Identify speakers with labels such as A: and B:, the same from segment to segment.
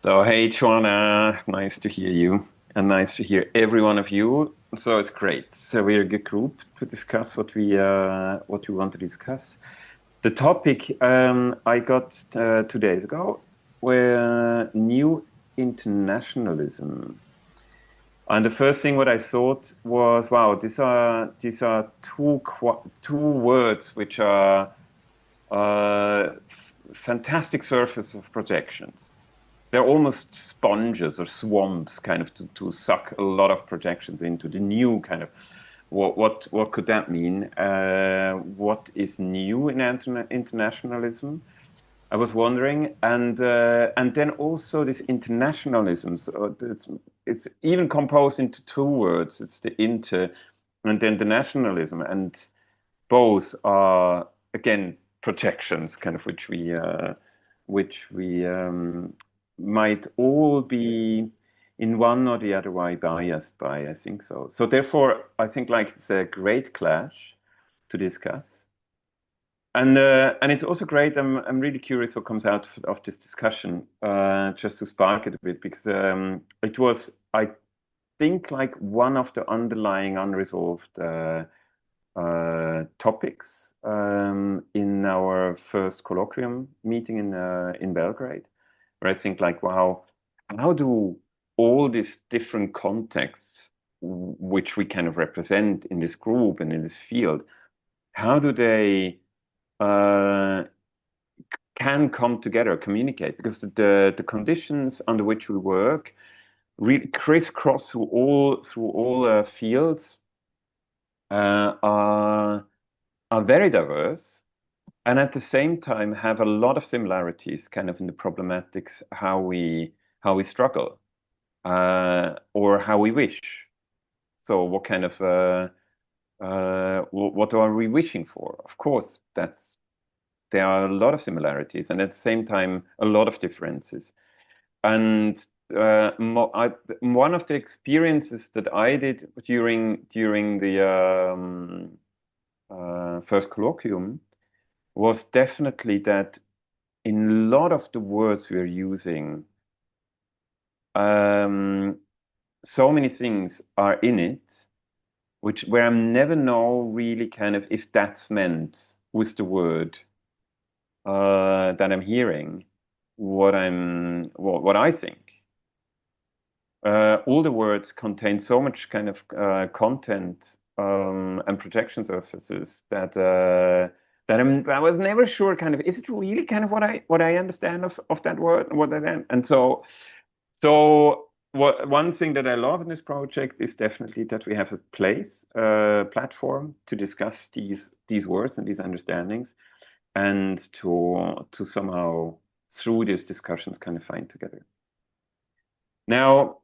A: So, hey, Joanna, nice to hear you and nice to hear every one of you. So it's great. So we're a good group to discuss what we want to discuss. The topic I got 2 days ago were new internationalism. And the first thing what I thought was, wow, these are two words which are fantastic surface of projections. They're almost sponges or swamps, kind of to suck a lot of projections into the new kind of what could that mean? What is new in internationalism? I was wondering, and then also this internationalism. So it's even composed into two words. It's the inter, and then the nationalism, and both are again projections, kind of which we might all be in one or the other way biased by. I think so. So therefore, I think like it's a great clash to discuss. And it's also great. I'm really curious what comes out of this discussion, just to spark it a bit, because it was, I think, like one of the underlying unresolved topics in our first colloquium meeting in Belgrade, where I think like, wow, how do all these different contexts which we kind of represent in this group and in this field, how do they uh, can come together, communicate? Because the conditions under which we work really crisscross through all fields are very diverse, and at the same time have a lot of similarities, kind of in the problematics how we struggle or how we wish. So, what are we wishing for? Of course, that's there are a lot of similarities, and at the same time, a lot of differences. And one of the experiences that I did during the first colloquium was definitely that in a lot of the words we're using, um, so many things are in it, which where I never know really kind of if that's meant with the word that I'm hearing, what I think. All the words contain so much kind of content and projection surfaces that I was never sure kind of is it really kind of what I understand of that word what I am. And one thing that I love in this project is definitely that we have a platform to discuss these words and these understandings, and to somehow through these discussions kind of find together. Now,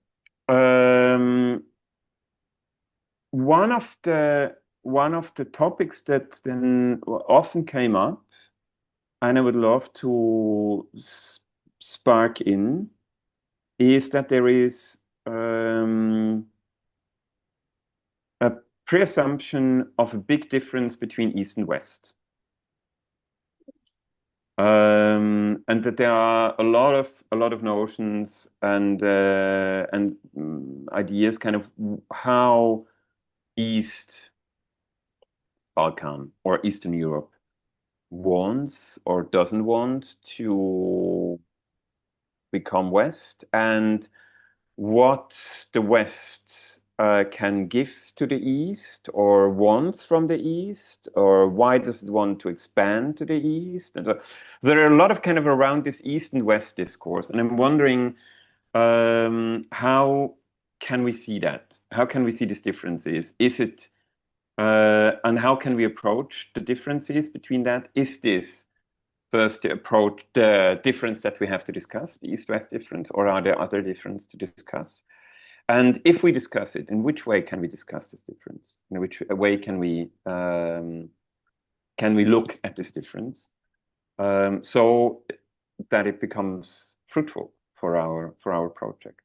A: one of the topics that then often came up, and I would love to spark in, is that there is a preassumption of a big difference between East and West. And that there are a lot of notions and ideas, kind of how East Balkan or Eastern Europe wants or doesn't want to become West, and what the West can give to the East or wants from the East, or why does it want to expand to the East? And so there are a lot of kind of around this East and West discourse, and I'm wondering how can we see that? How can we see these differences? And how can we approach the differences between that? Is this first the approach, the difference that we have to discuss, the East-West difference, or are there other differences to discuss? And if we discuss it, in which way can we discuss this difference? In which way can we look at this difference so that it becomes fruitful for our project?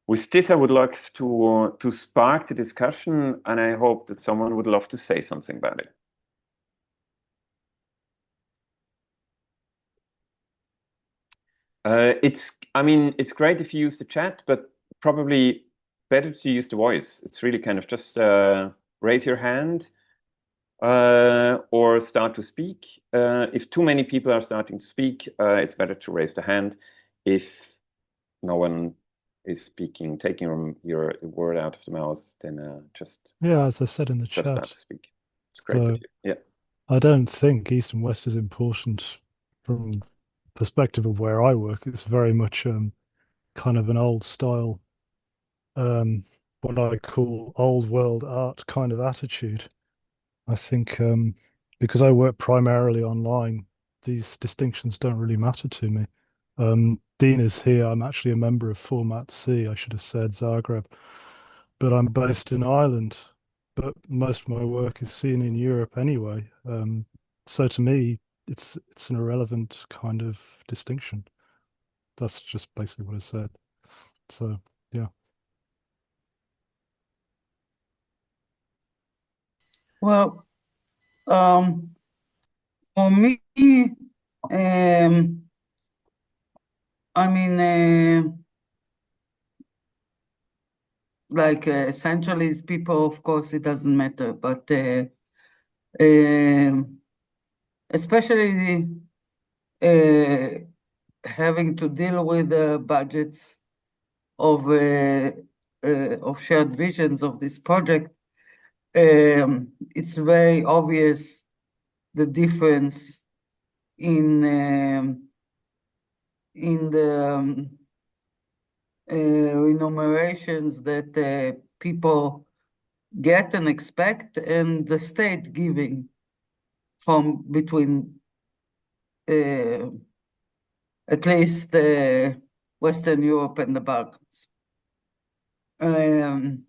A: With this, I would like to spark the discussion, and I hope that someone would love to say something about it. I mean, it's great if you use the chat, but probably better to use the voice. It's really kind of just raise your hand or start to speak. If too many people are starting to speak, it's better to raise the hand. If no one is speaking, taking your word out of the mouth, then
B: Yeah, as I said in the
A: just start
B: chat.
A: to speak. It's great with
B: So
A: you. Yeah.
B: I don't think East and West is important from perspective of where I work. It's very much kind of an old style, um, what I call old world art kind of attitude. I think because I work primarily online, these distinctions don't really matter to me. Dean is here. I'm actually a member of Format C. I should have said Zagreb, but I'm based in Ireland. But most of my work is seen in Europe anyway. So to me, it's an irrelevant kind of distinction. That's just basically what I said. So yeah.
C: Well, for me, um, I mean, like centralist people, of course, it doesn't matter, but um especially uh, having to deal with the budgets of shared visions of this project, it's very obvious the difference in the remunerations that people get and expect, and the state giving from between uh, at least Western Europe and the Balkans. Um,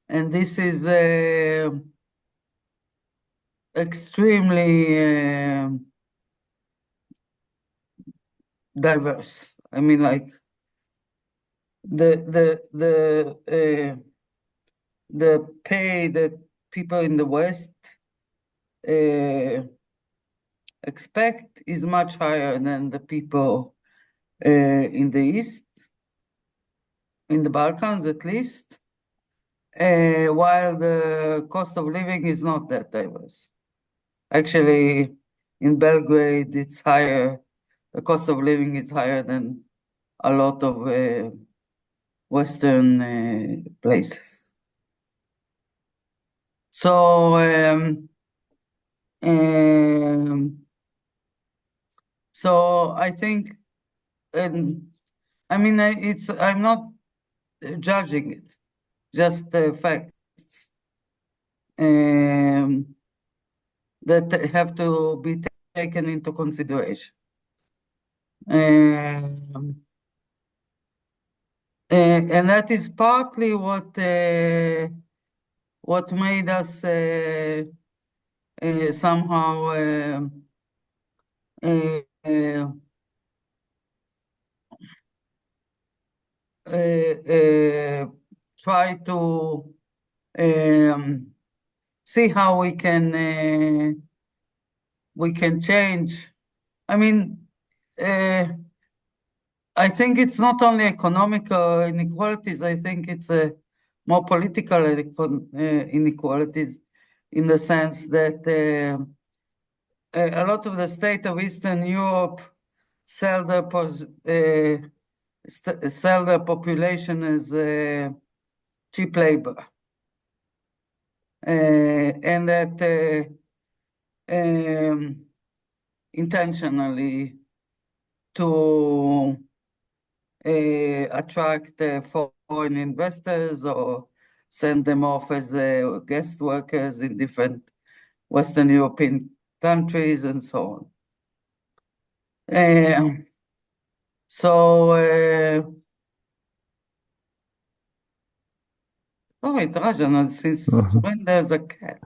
C: and this is extremely diverse. I mean, like the pay that people in the West uh, expect is much higher than the people in the East, in the Balkans at least, while the cost of living is not that diverse. Actually, in Belgrade, it's higher. The cost of living is higher than a lot of Western places. So, um, so I think, I mean, I'm not judging it, just facts that have to be taken into consideration. And that is partly what made us somehow uh, uh, try to see how we can change. I mean, I think it's not only economical inequalities. I think it's more political inequalities, in the sense that a lot of the state of Eastern Europe sell sell their population as cheap labor, and that intentionally to attract foreign investors or send them off as guest workers in different Western European countries and so on. So, sorry, Drajan, since when there's a cat?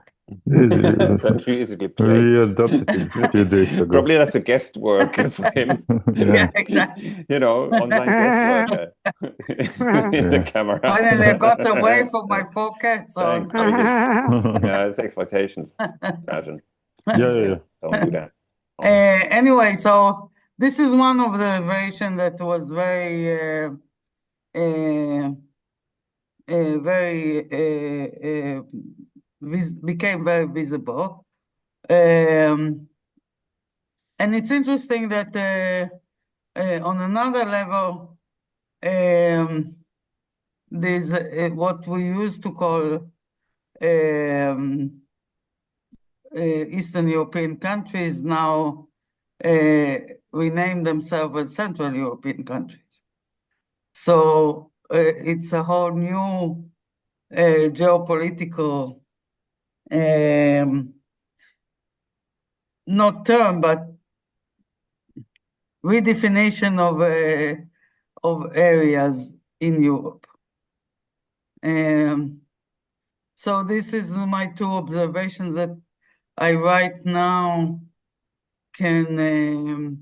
A: Strategically
D: We
A: placed.
D: adopted him a few days ago.
A: Probably that's a guest worker for him.
C: Yeah,
D: Yeah,
C: exactly.
A: You know, online guest worker in the
D: yeah.
A: camera.
C: Finally, I got away from my four cats. So
A: Thanks, really. Yeah, it's exploitations, Trajan.
D: Yeah, yeah, yeah.
A: Don't do that.
C: anyway, so this is one of the variation that was very became very visible. And it's interesting that on another level, there's what we used to call Eastern European countries now rename themselves as Central European countries. So it's a whole new geopolitical, not term, but redefinition of areas in Europe. So this is my two observations that I right now can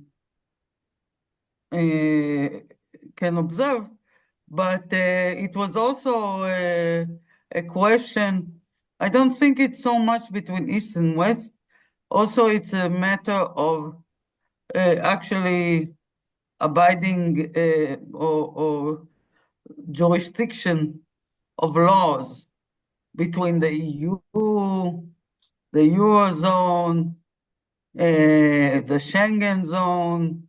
C: observe, but it was also a question. I don't think it's so much between East and West. Also, it's a matter of actually abiding or jurisdiction of laws between the EU, the Eurozone, the Schengen zone,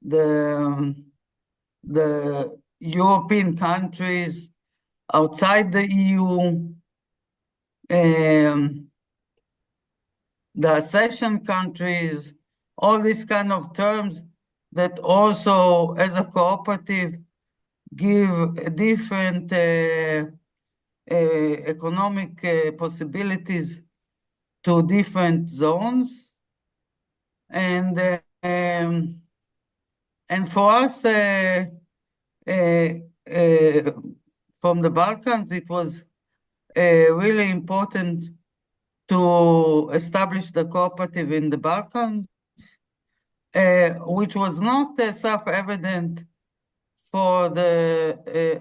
C: the European countries outside the EU, the accession countries, all these kind of terms that also, as a cooperative, give different economic possibilities to different zones. And for us, from the Balkans, it was really important to establish the cooperative in the Balkans, which was not self-evident for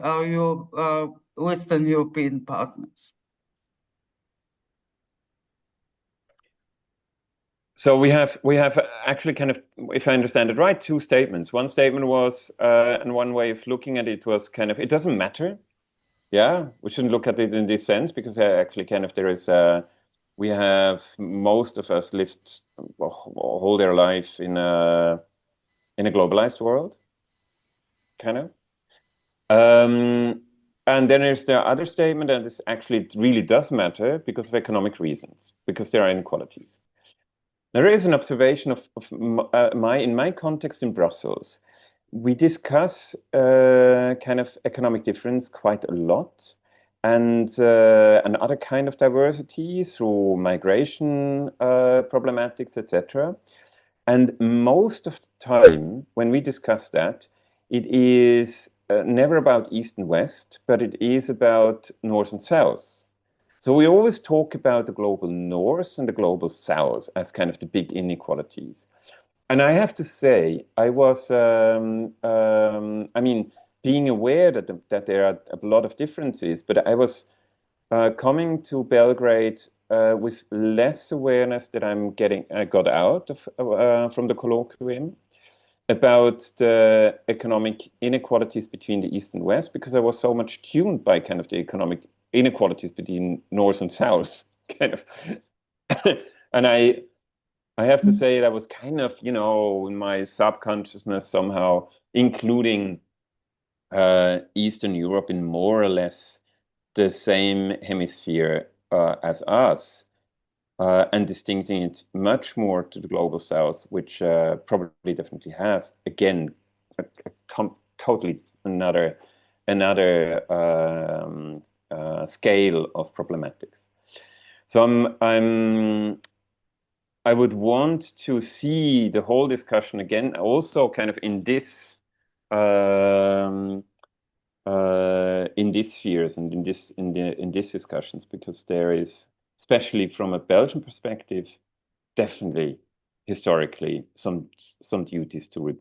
C: our Western European partners.
A: So we have actually kind of, if I understand it right, two statements. One statement was, and one way of looking at it was kind of, it doesn't matter. Yeah, we shouldn't look at it in this sense because actually kind of there is, we have, most of us lived all their life in a globalized world, kind of. And then there's the other statement that this actually really does matter because of economic reasons, because there are inequalities. There is an observation of in my context in Brussels. We discuss kind of economic difference quite a lot, and other kind of diversity through migration problematics, etc. And most of the time, when we discuss that, it is never about East and West, but it is about North and South. So we always talk about the global North and the global South as kind of the big inequalities. And I have to say, I was, I mean, being aware that there are a lot of differences, but I was coming to Belgrade with less awareness that I got out of from the colloquium about the economic inequalities between the East and West, because I was so much tuned by kind of the economic inequalities between North and South, kind of. And I have to say that was kind of, in my subconsciousness somehow including Eastern Europe in more or less the same hemisphere as us, and distincting it much more to the global South, which probably definitely has, again, totally another scale of problematics. So I would want to see the whole discussion again, also kind of in this spheres and in these discussions, because there is, especially from a Belgian perspective, definitely historically some duties to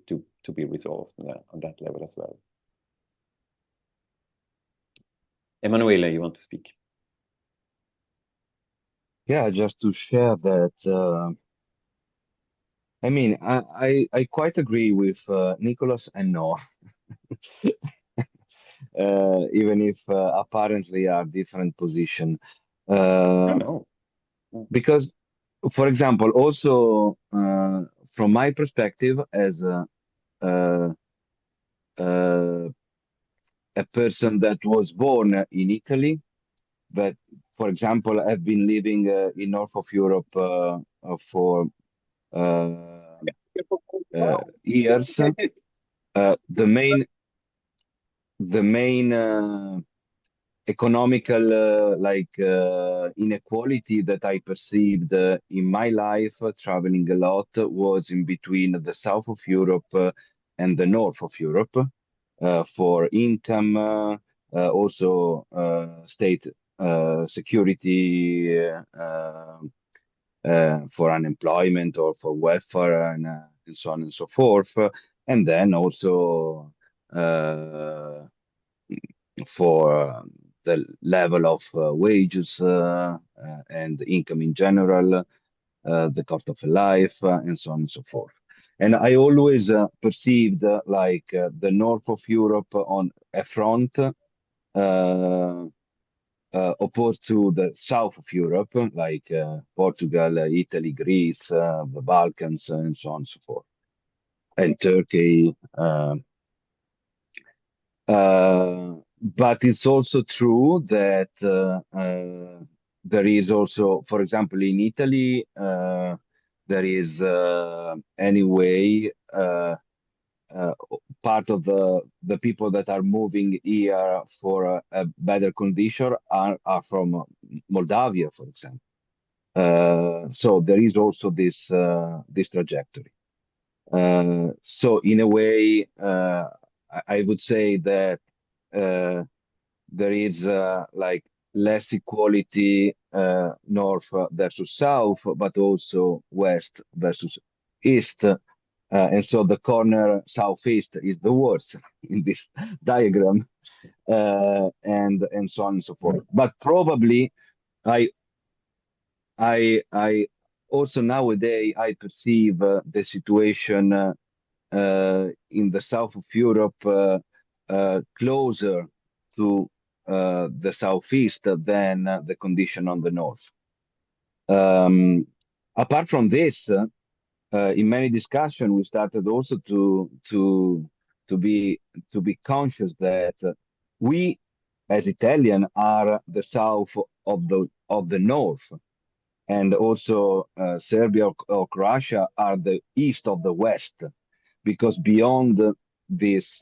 A: be resolved on that level as well. Emanuele, you want to speak?
D: Yeah, just to share that
E: I mean, I quite agree with Nicholas and Noah, even if apparently are different position.
A: No,
E: Uh,
A: no.
E: because, for example, also from my perspective as uh, uh, a person that was born in Italy, but for example, I've been living in north of Europe for uh, years. The main economical inequality that I perceived in my life traveling a lot was in between the south of Europe and the north of Europe for income, also state security, for unemployment or for welfare and so on and so forth. And then also uh, for the level of wages and income in general, the cost of life, and so on and so forth. And I always perceived the north of Europe on a front opposed to the south of Europe, like Portugal, Italy, Greece, the Balkans, and so on and so forth, and Turkey. But it's also true that there is also, for example, in Italy, there is anyway part of the people that are moving here for a better condition are from Moldavia, for example. So there is also this trajectory. So in a way, I would say that there is less equality north versus south, but also west versus east. And so the corner southeast is the worst in this diagram, and so on and so forth. But probably I I also nowadays I perceive the situation in the south of Europe closer to the southeast than the condition on the north. Um, Apart from this, in many discussions, we started also to be to be conscious that we, as Italian, are the south of the north, and also Serbia or Croatia are the east of the west, because beyond these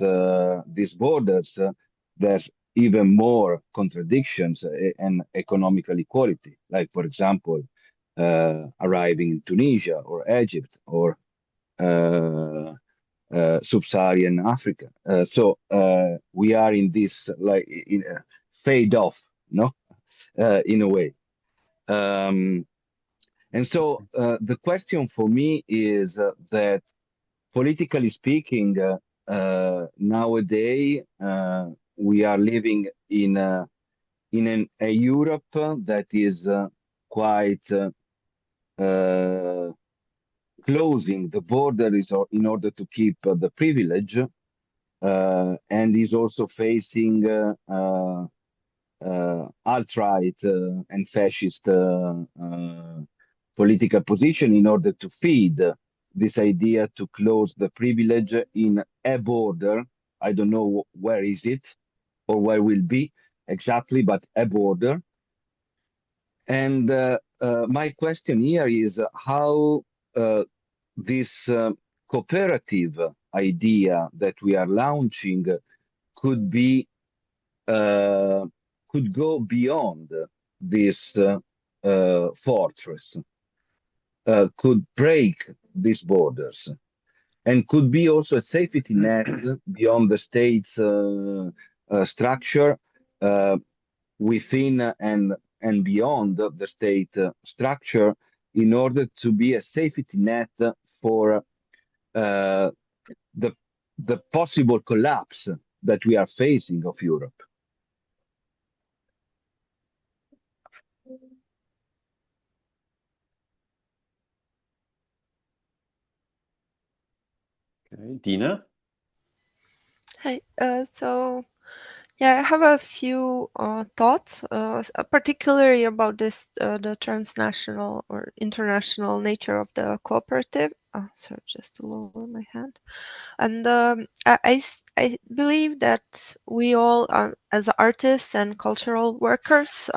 E: borders, there's even more contradictions and economical equality. Like, for example, arriving in Tunisia or Egypt or sub-Saharan Africa. So we are in this in a fade off, no, in a way. Um, and so the question for me is that politically speaking, nowadays we are living in a Europe that is quite closing the borders in order to keep the privilege, and is also facing alt-right and fascist political position in order to feed this idea to close the privilege in a border. I don't know where is it or where will be exactly, but a border. And my question here is how this cooperative idea that we are launching could be could go beyond this fortress, could break these borders, and could be also a safety net beyond the state's structure, uh, within and beyond the state structure, in order to be a safety net for the the possible collapse that we are facing of Europe.
A: Okay. Dina?
F: Hi. Yeah, I have a few thoughts, particularly about this the transnational or international nature of the cooperative. Sorry, just to lower my hand. And I believe that we all, as artists and cultural workers,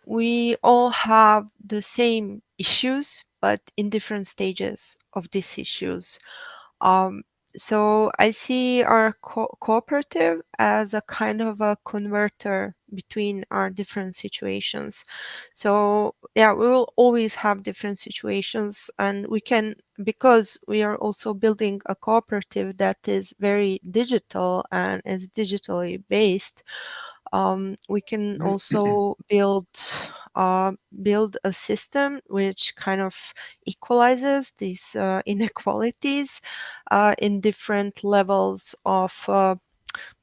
F: we all have the same issues, but in different stages of these issues. Um, so I see our cooperative as a kind of a converter between our different situations. So yeah, we will always have different situations, and we can, because we are also building a cooperative that is very digital and is digitally based. We can also build a system which kind of equalizes these inequalities in different levels of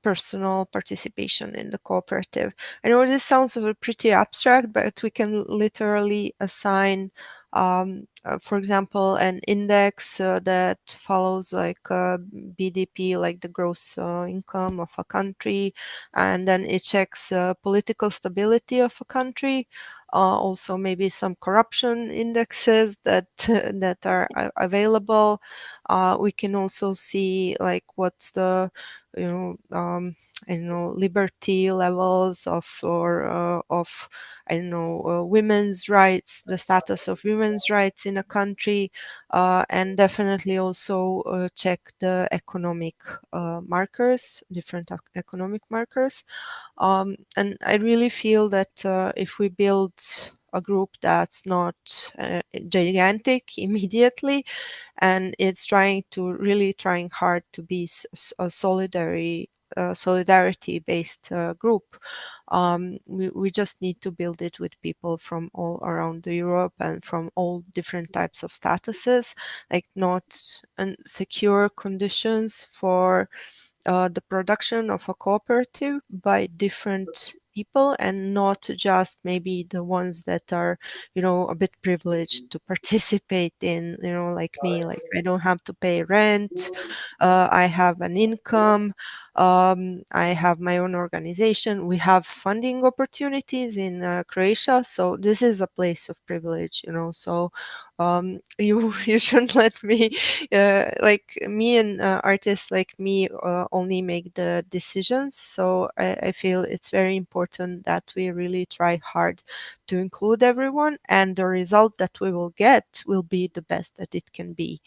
F: personal participation in the cooperative. I know this sounds pretty abstract, but we can literally assign, for example, an index that follows like BDP, like the gross income of a country, and then it checks political stability of a country. Also, maybe some corruption indexes that that are available. We can also see like what's the you know I don't know, liberty levels of I don't know, women's rights, the status of women's rights in a country, and definitely also check the economic markers, different economic markers. And I really feel that if we build a group that's not gigantic immediately, and it's trying hard to be a solidarity based group. We just need to build it with people from all around Europe and from all different types of statuses, like not secure conditions for the production of a cooperative by different people, and not just maybe the ones that are, a bit privileged to participate in, like me, like I don't have to pay rent, I have an income, I have my own organization, we have funding opportunities in Croatia, so this is a place of privilege, so you shouldn't let me like me and artists like me only make the decisions. So I feel it's very important that we really try hard to include everyone, and the result that we will get will be the best that it can be.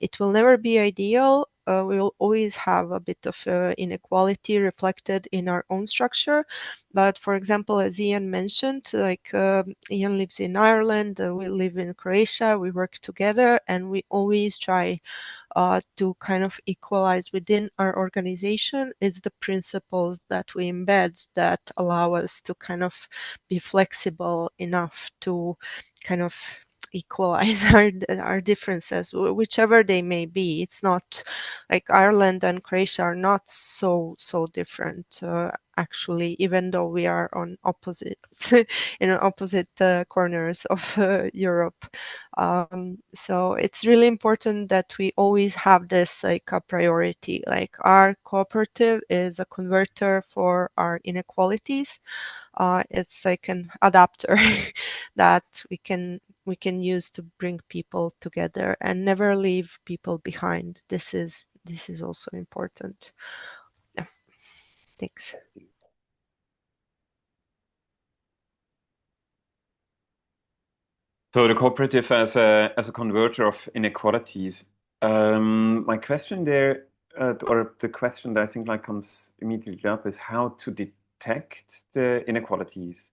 F: It will never be ideal. We'll always have a bit of inequality reflected in our own structure. But for example, as Ian mentioned, like Ian lives in Ireland, we live in Croatia, we work together, and we always try to kind of equalize within our organization. It's the principles that we embed that allow us to kind of be flexible enough to kind of equalize our differences, whichever they may be. It's not like Ireland and Croatia are not so different actually, even though we are on opposite opposite corners of Europe. So it's really important that we always have this like a priority, like our cooperative is a converter for our inequalities. It's like an adapter that we can use to bring people together and never leave people behind. This is also important. Yeah. Thanks.
A: So the cooperative as a converter of inequalities. My question there, or the question that I think like comes immediately up, is how to detect the inequalities.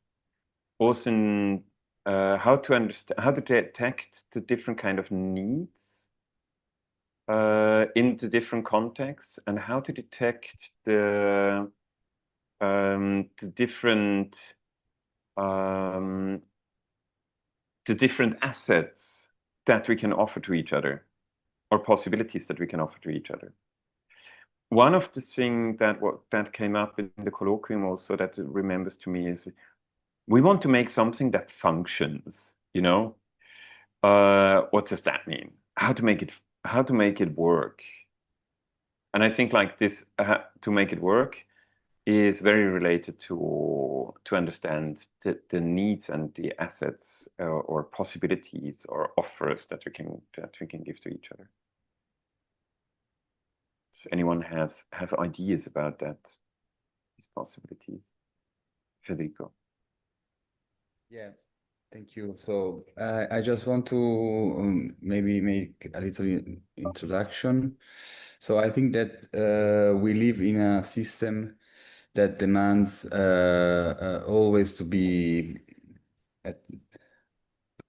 A: Also, how to understand, how to detect the different kind of needs in the different contexts, and how to detect the different assets that we can offer to each other, or possibilities that we can offer to each other. One of the things that came up in the colloquium also that remembers to me is we want to make something that functions. What does that mean? How how to make it work. And I think like this, to make it work is very related to understand the needs and the assets or possibilities or offers that we can give to each other. Does anyone have ideas about that, these possibilities? Federico.
G: Yeah, thank you. So I just want to maybe make a little introduction. So I think that we live in a system that demands always to be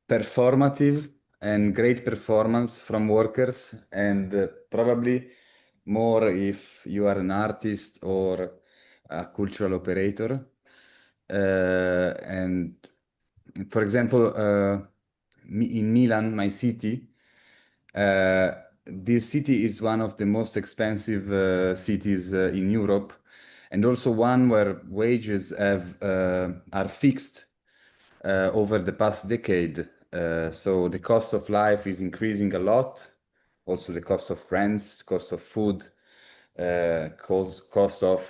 G: performative and great performance from workers, and probably more if you are an artist or a cultural operator. And for example, in Milan, my city, this city is one of the most expensive cities in Europe, and also one where wages are fixed over the past decade. So the cost of life is increasing a lot. Also the cost of rents, cost of food, cost of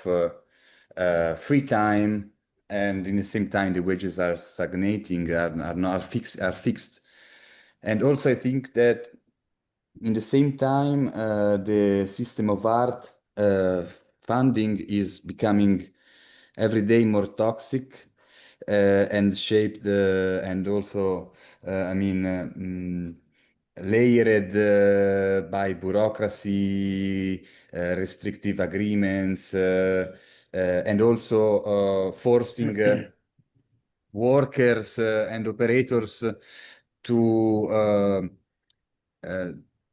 G: free time, and in the same time the wages are stagnating, are not fixed. And also I think that in the same time the system of art funding is becoming every day more toxic and shaped and also layered by bureaucracy, restrictive agreements, and also forcing workers and operators to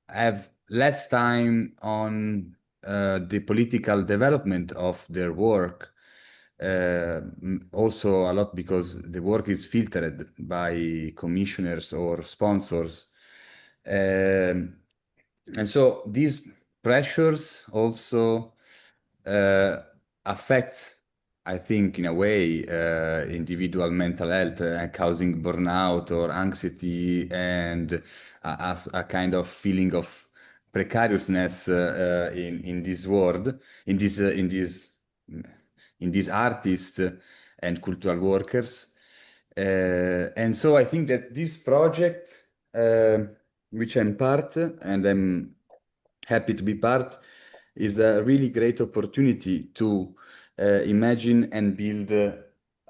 G: have less time on the political development of their work. Also a lot because the work is filtered by commissioners or sponsors. And so these pressures also affect, I think, in a way, individual mental health, causing burnout or anxiety, and as a kind of feeling of precariousness in this world, in these artists and cultural workers. And so I think that this project, which I'm part, and I'm happy to be part, is a really great opportunity to imagine and build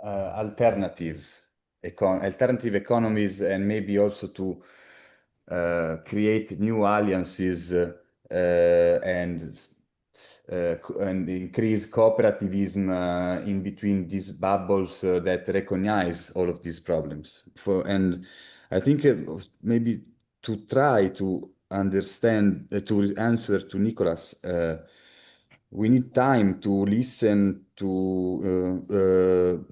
G: alternative economies, and maybe also to create new alliances and increase cooperativism in between these bubbles that recognize all of these problems. And I think maybe to try to understand, to answer to Nicolas, we need time to listen, to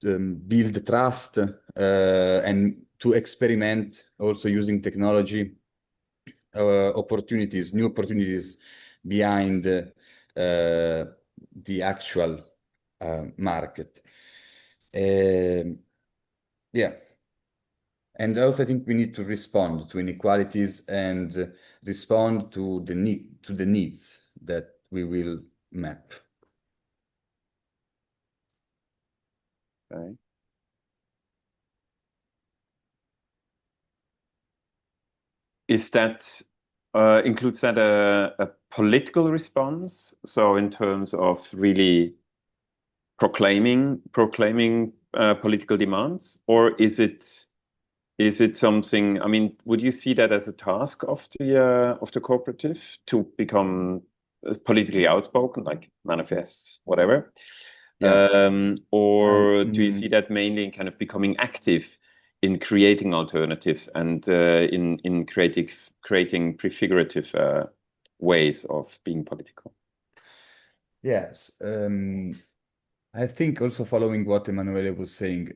G: build trust, and to experiment also using technology opportunities, new opportunities behind the actual market. Yeah. And also I think we need to respond to inequalities and respond to the needs that we will map.
A: Okay. Is that includes that a political response? So in terms of really proclaiming political demands, or is it something? I mean, would you see that as a task of the cooperative to become politically outspoken, like manifests, whatever?
G: Yeah.
A: Or do you see that mainly in kind of becoming active in creating alternatives and in creating prefigurative ways of being political?
G: Yes. I think also following what Emanuele was saying,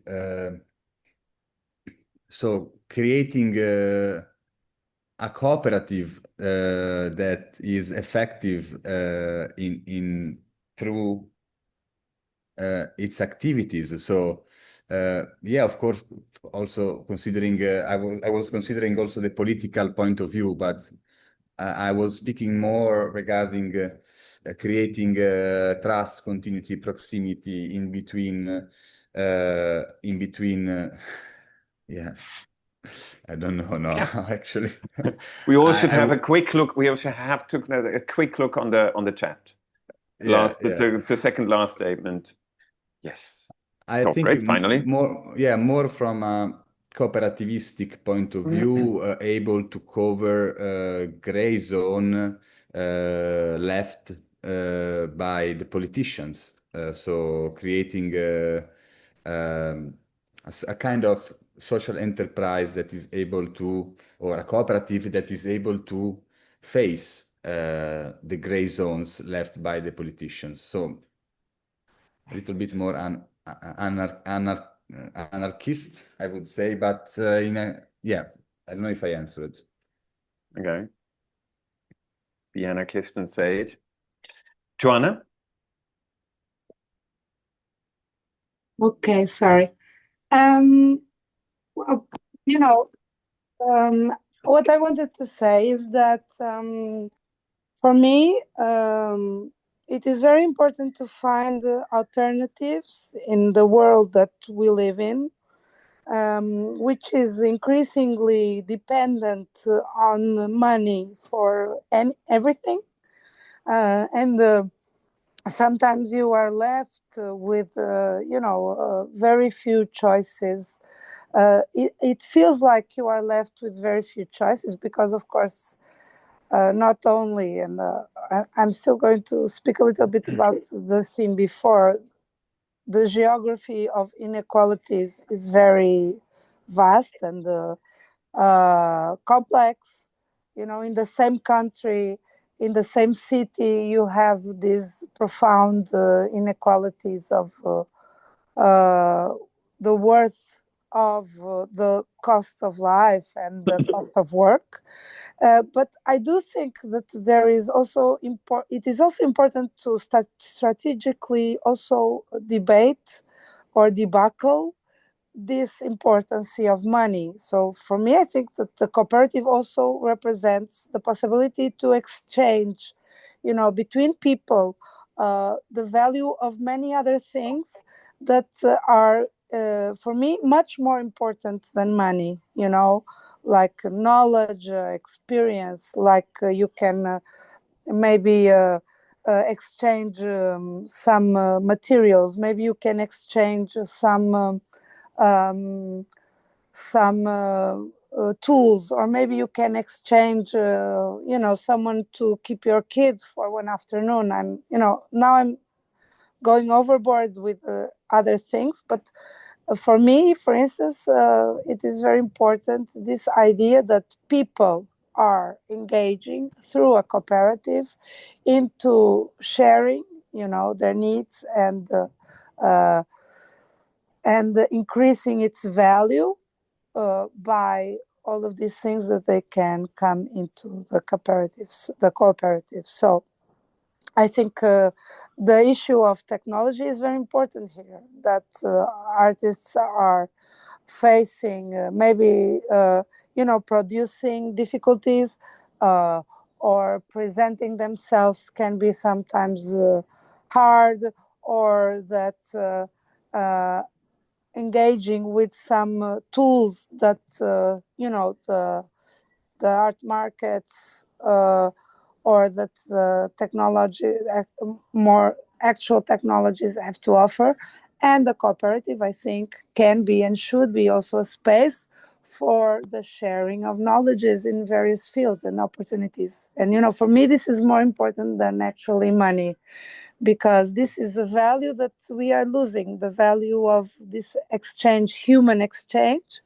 G: so creating a cooperative that is effective in through its activities. So yeah, of course, also considering I was considering also the political point of view, but I was speaking more regarding creating trust, continuity, proximity in between, yeah. I don't know now, actually.
A: We all should have a quick look. We also have to a quick look on the chat. The second last statement. Yes.
G: I think
A: great, finally.
G: more from a cooperativistic point of view, able to cover gray zone left by the politicians. So creating a kind of social enterprise that is able to, or a cooperative that is able to face the gray zones left by the politicians. So a little bit more anarchist, I would say, but I don't know if I answered.
A: Okay. Be anarchist and say it. Joanna?
H: Okay, sorry. Well, what I wanted to say is that for me, it is very important to find alternatives in the world that we live in, which is increasingly dependent on money for everything. And sometimes you are left with, very few choices. It feels like you are left with very few choices because, of course, not only, and I'm still going to speak a little bit about the theme before, the geography of inequalities is very vast and complex. In the same country, in the same city, you have these profound inequalities of the worth of the cost of life and the cost of work. But I do think that there is also it is also important to strategically also debate or debacle this importance of money. So for me, I think that the cooperative also represents the possibility to exchange, between people, the value of many other things that are, for me, much more important than money, like knowledge, experience, like you can maybe exchange some materials, maybe you can exchange um, some tools, or maybe you can exchange someone to keep your kids for one afternoon. Now I'm going overboard with other things, but for me, for instance, it is very important, this idea that people are engaging through a cooperative into sharing, their needs uh, and increasing its value by all of these things that they can come into the cooperatives. So I think the issue of technology is very important here, that artists are facing maybe producing difficulties, or presenting themselves can be sometimes hard, or that engaging with some tools that the art markets or that the technology, more actual technologies have to offer. And the cooperative, I think, can be and should be also a space for the sharing of knowledges in various fields and opportunities. And, for me, this is more important than actually money, because this is a value that we are losing, the value of this exchange, human exchange.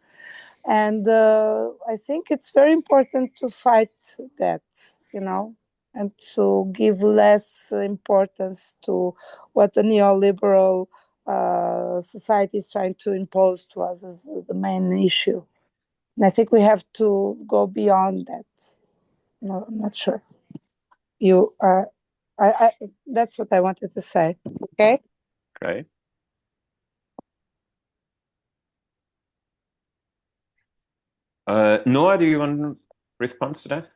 H: And I think it's very important to fight that, and to give less importance to what the neoliberal society is trying to impose to us as the main issue. And I think we have to go beyond that. No, I'm not sure. That's what I wanted to say. Okay.
A: Great. Noah, do you want to respond to that?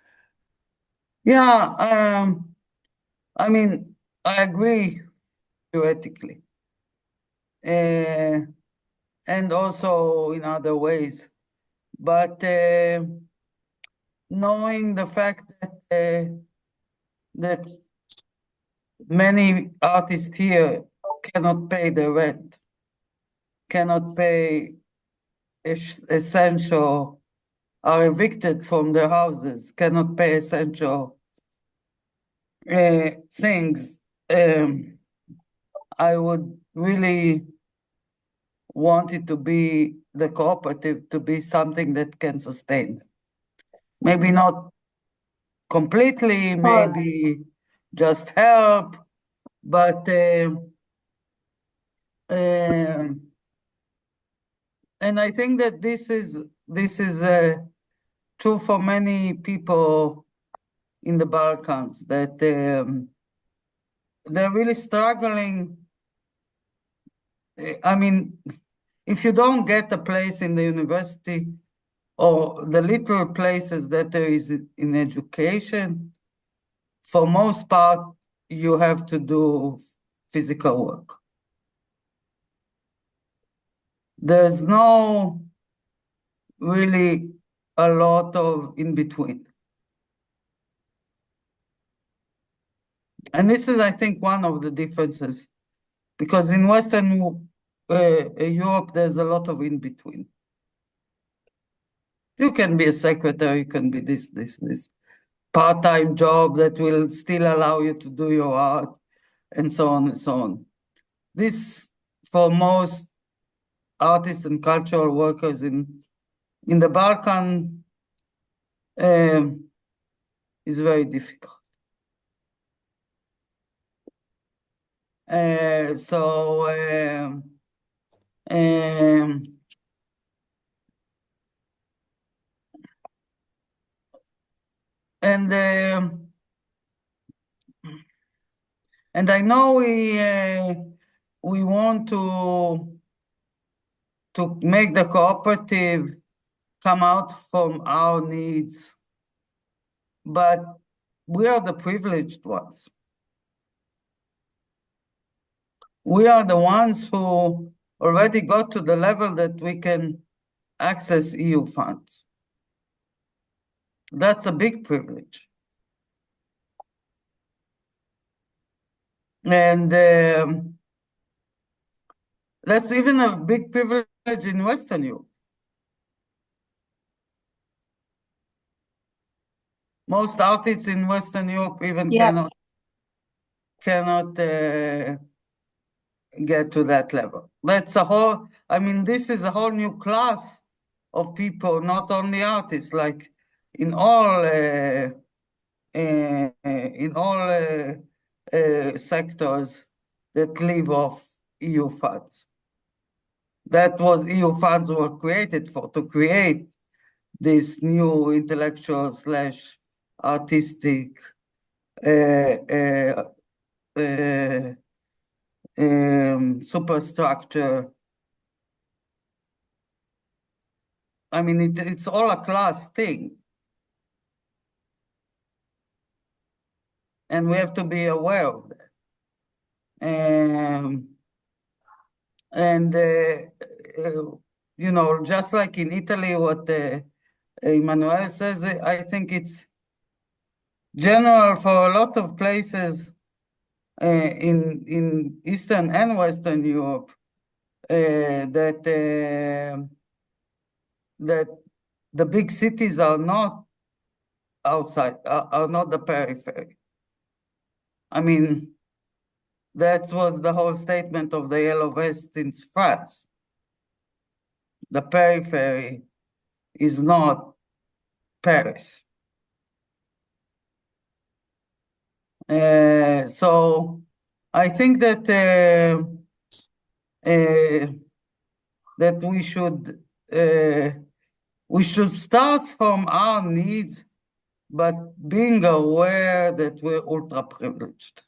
C: Yeah, I mean, I agree theoretically, and also in other ways. But knowing the fact that many artists here cannot pay the rent, cannot pay essential, are evicted from their houses, cannot pay essential things, I would really want it to be the cooperative to be something that can sustain. Maybe not completely, maybe just help, but and I think that this is true for many people in the Balkans, that they're really struggling. I mean, if you don't get a place in the university or the little places that there is in education, for most part, you have to do physical work. There's no really a lot of in between. And this is, I think, one of the differences, because in Western Europe, there's a lot of in between. You can be a secretary, you can be this part-time job that will still allow you to do your art, and so on and so on. This, for most artists and cultural workers in the Balkan, is very difficult. So and I know we want to make the cooperative come out from our needs, but we are the privileged ones. We are the ones who already got to the level that we can access EU funds. That's a big privilege. And that's even a big privilege in Western Europe. Most artists in Western Europe even cannot get to that level. That's a whole, I mean, this is a whole new class of people, not only artists, like in all sectors that live off EU funds. That was EU funds were created for, to create this new intellectual slash artistic superstructure. I mean, it's all a class thing. And we have to be aware of that. You know, just like in Italy, what Emanuele says, I think it's general for a lot of places in Eastern and Western Europe, that the big cities are not outside, are not the periphery. I mean, that was the whole statement of the Yellow Vest in France. The periphery is not Paris. So I think that that we should start from our needs, but being aware that we're ultra privileged.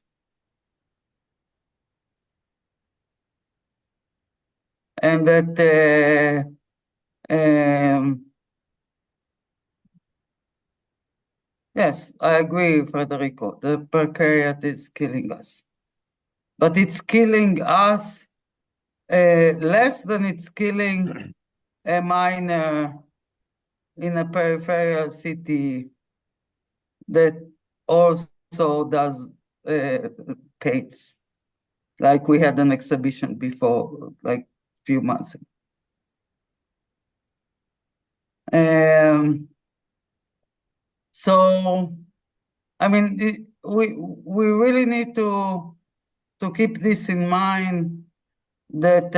C: And that Yes, I agree, Federico. The precariat is killing us. But it's killing us less than it's killing a miner in a peripheral city that also does paints. Like we had an exhibition before, like a few months ago. So, I mean, we really need to keep this in mind that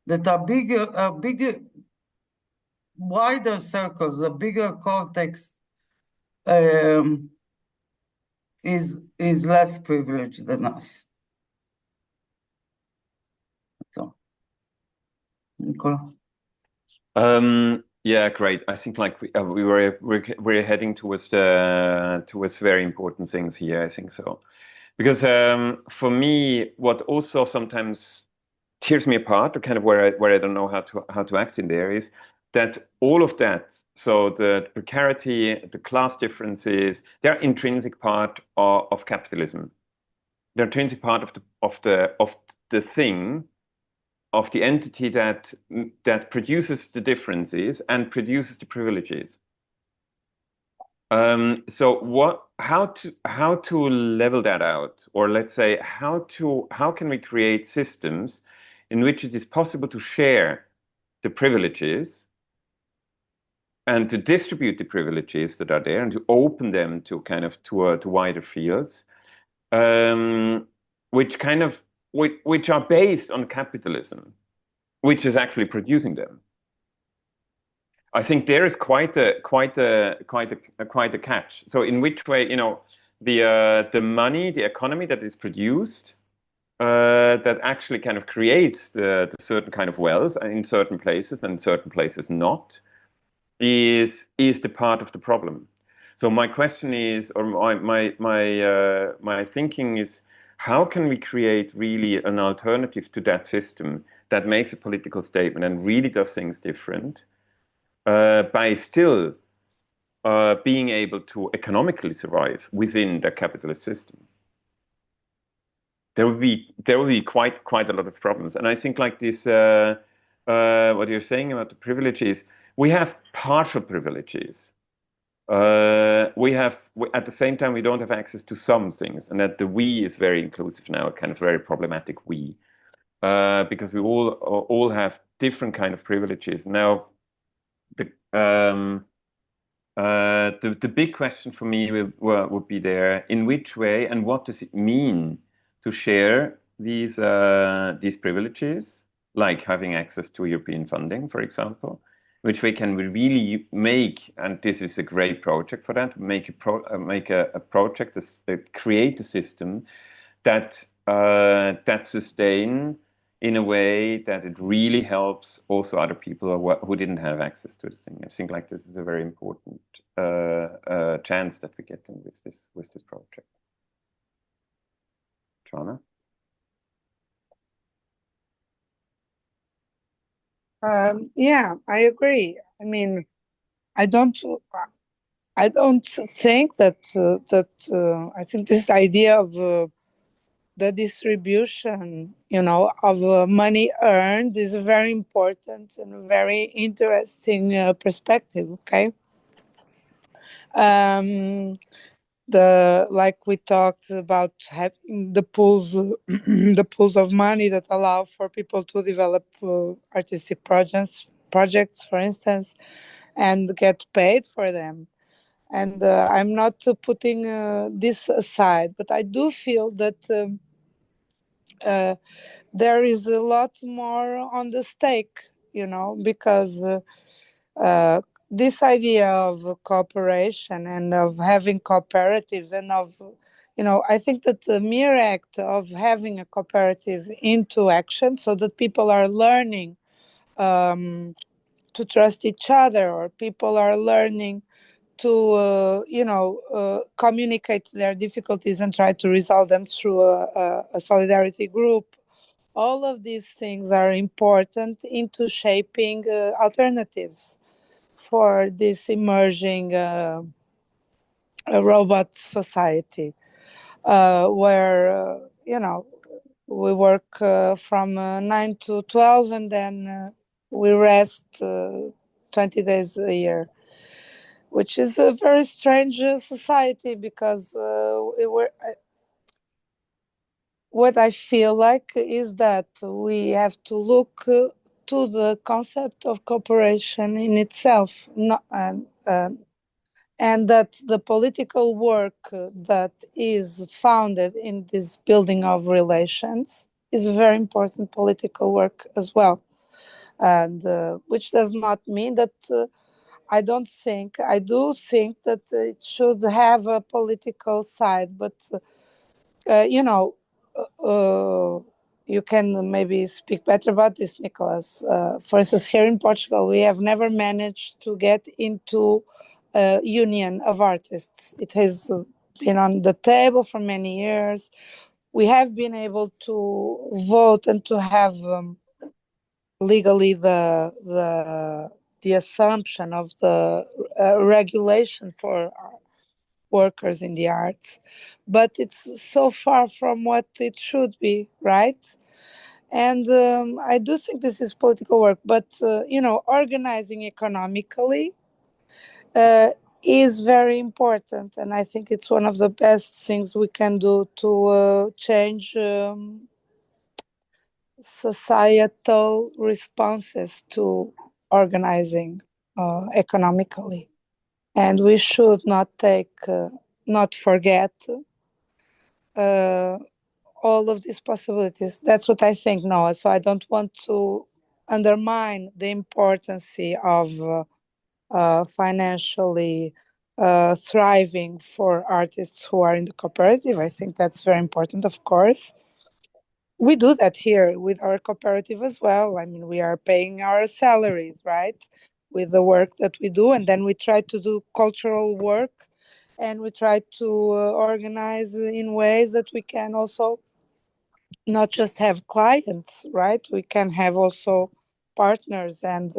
C: that a bigger, wider circles, a bigger context is less privileged than us. So, Nicola.
A: Yeah, great. I think like we're heading towards very important things here. I think so, because for me, what also sometimes tears me apart, or kind of where I don't know how to act in there, is that all of that. So the precarity, the class differences, they're intrinsic part of capitalism. They're intrinsic part of the thing, of the entity that produces the differences and produces the privileges. So how to level that out, or let's say how can we create systems in which it is possible to share the privileges and to distribute the privileges that are there and to open them to kind of to wider fields, which kind of which are based on capitalism, which is actually producing them. I think there is quite a catch. So in which way, the money, the economy that is produced, that actually kind of creates the certain kind of wealth in certain places and certain places not, is the part of the problem. So my question is, or my thinking is, how can we create really an alternative to that system that makes a political statement and really does things different, by still being able to economically survive within the capitalist system? There will be quite a lot of problems, and I think like this, what you're saying about the privileges, we have partial privileges. At the same time, we don't have access to some things, and that the we is very inclusive now, kind of very problematic we, because we all have different kind of privileges. Now, the big question for me would be there: in which way and what does it mean to share these privileges, like having access to European funding, for example? Which way can we really make, and this is a great project for that, make a project that create a system that sustain in a way that it really helps also other people who didn't have access to the thing. I think like this is a very important chance that we get in with this project. Joanna?
H: Yeah, I agree. I mean, I don't think that I think this idea of the distribution, of money earned is a very important and very interesting perspective. Okay. Like we talked about having the pools, the pools of money that allow for people to develop artistic projects, for instance, and get paid for them. And I'm not putting this aside, but I do feel that there is a lot more on the stake, because this idea of cooperation and of having cooperatives and of, I think that the mere act of having a cooperative into action so that people are learning to trust each other, or people are learning to communicate their difficulties and try to resolve them through a solidarity group. All of these things are important into shaping alternatives for this emerging a robot society where we work from 9 to 12 and then we rest 20 days a year, which is a very strange society because what I feel like is that we have to look to the concept of cooperation in itself, and that the political work that is founded in this building of relations is very important political work as well. And which does not mean that I do think that it should have a political side, but you know, you can maybe speak better about this, Nicholas. For instance, here in Portugal, we have never managed to get into a union of artists. It has been on the table for many years. We have been able to vote and to have legally the assumption of the regulation for workers in the arts, but it's so far from what it should be, right? And I do think this is political work, but organizing economically is very important, and I think it's one of the best things we can do to change societal responses to organizing economically. And we should not forget all of these possibilities. That's what I think, Noah. So I don't want to undermine the importance of financially thriving for artists who are in the cooperative. I think that's very important, of course. We do that here with our cooperative as well. I mean, we are paying our salaries, right, with the work that we do. And then we try to do cultural work, and we try to organize in ways that we can also not just have clients, right? We can have also partners and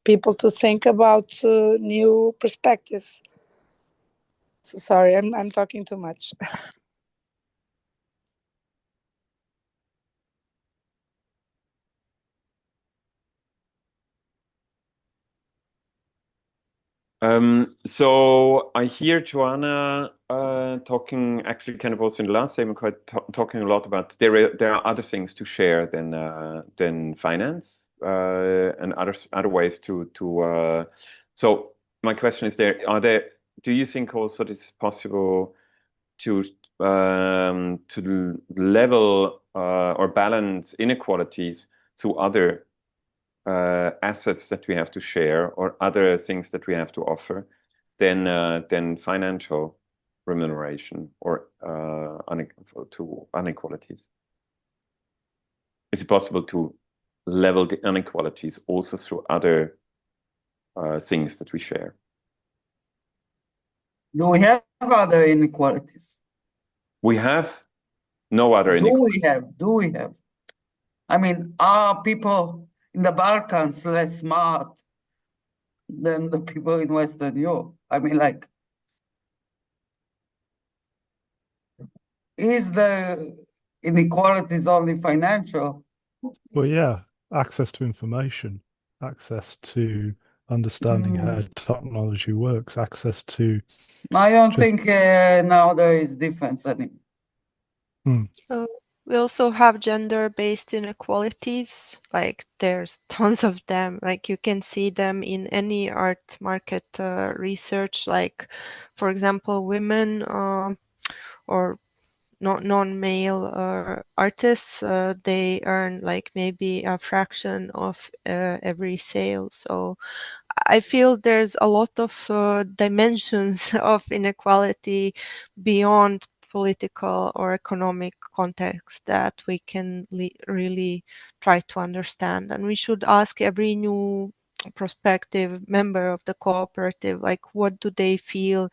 H: people to think about new perspectives. So sorry, I'm talking too much.
A: So I hear Joanna talking, actually kind of also in the last statement, quite talking a lot about there are other things to share than finance and other ways to so my question is do you think also it is possible to level or balance inequalities through other assets that we have to share or other things that we have to offer than financial remuneration or to inequalities? Is it possible to level the inequalities also through other things that we share?
C: Do we have other inequalities?
A: We have no other inequalities.
C: Do we have? I mean, are people in the Balkans less smart than the people in Western Europe? I mean, like, is the inequalities only financial?
B: Well, yeah, access to information, access to understanding how technology works, access to.
C: I don't think now there is difference anymore.
F: We also have gender-based inequalities. Like there's tons of them. Like you can see them in any art market research. Like, for example, women or non-male artists, they earn like maybe a fraction of every sale. So I feel there's a lot of dimensions of inequality beyond political or economic context that we can really try to understand. And we should ask every new prospective member of the cooperative, like, what do they feel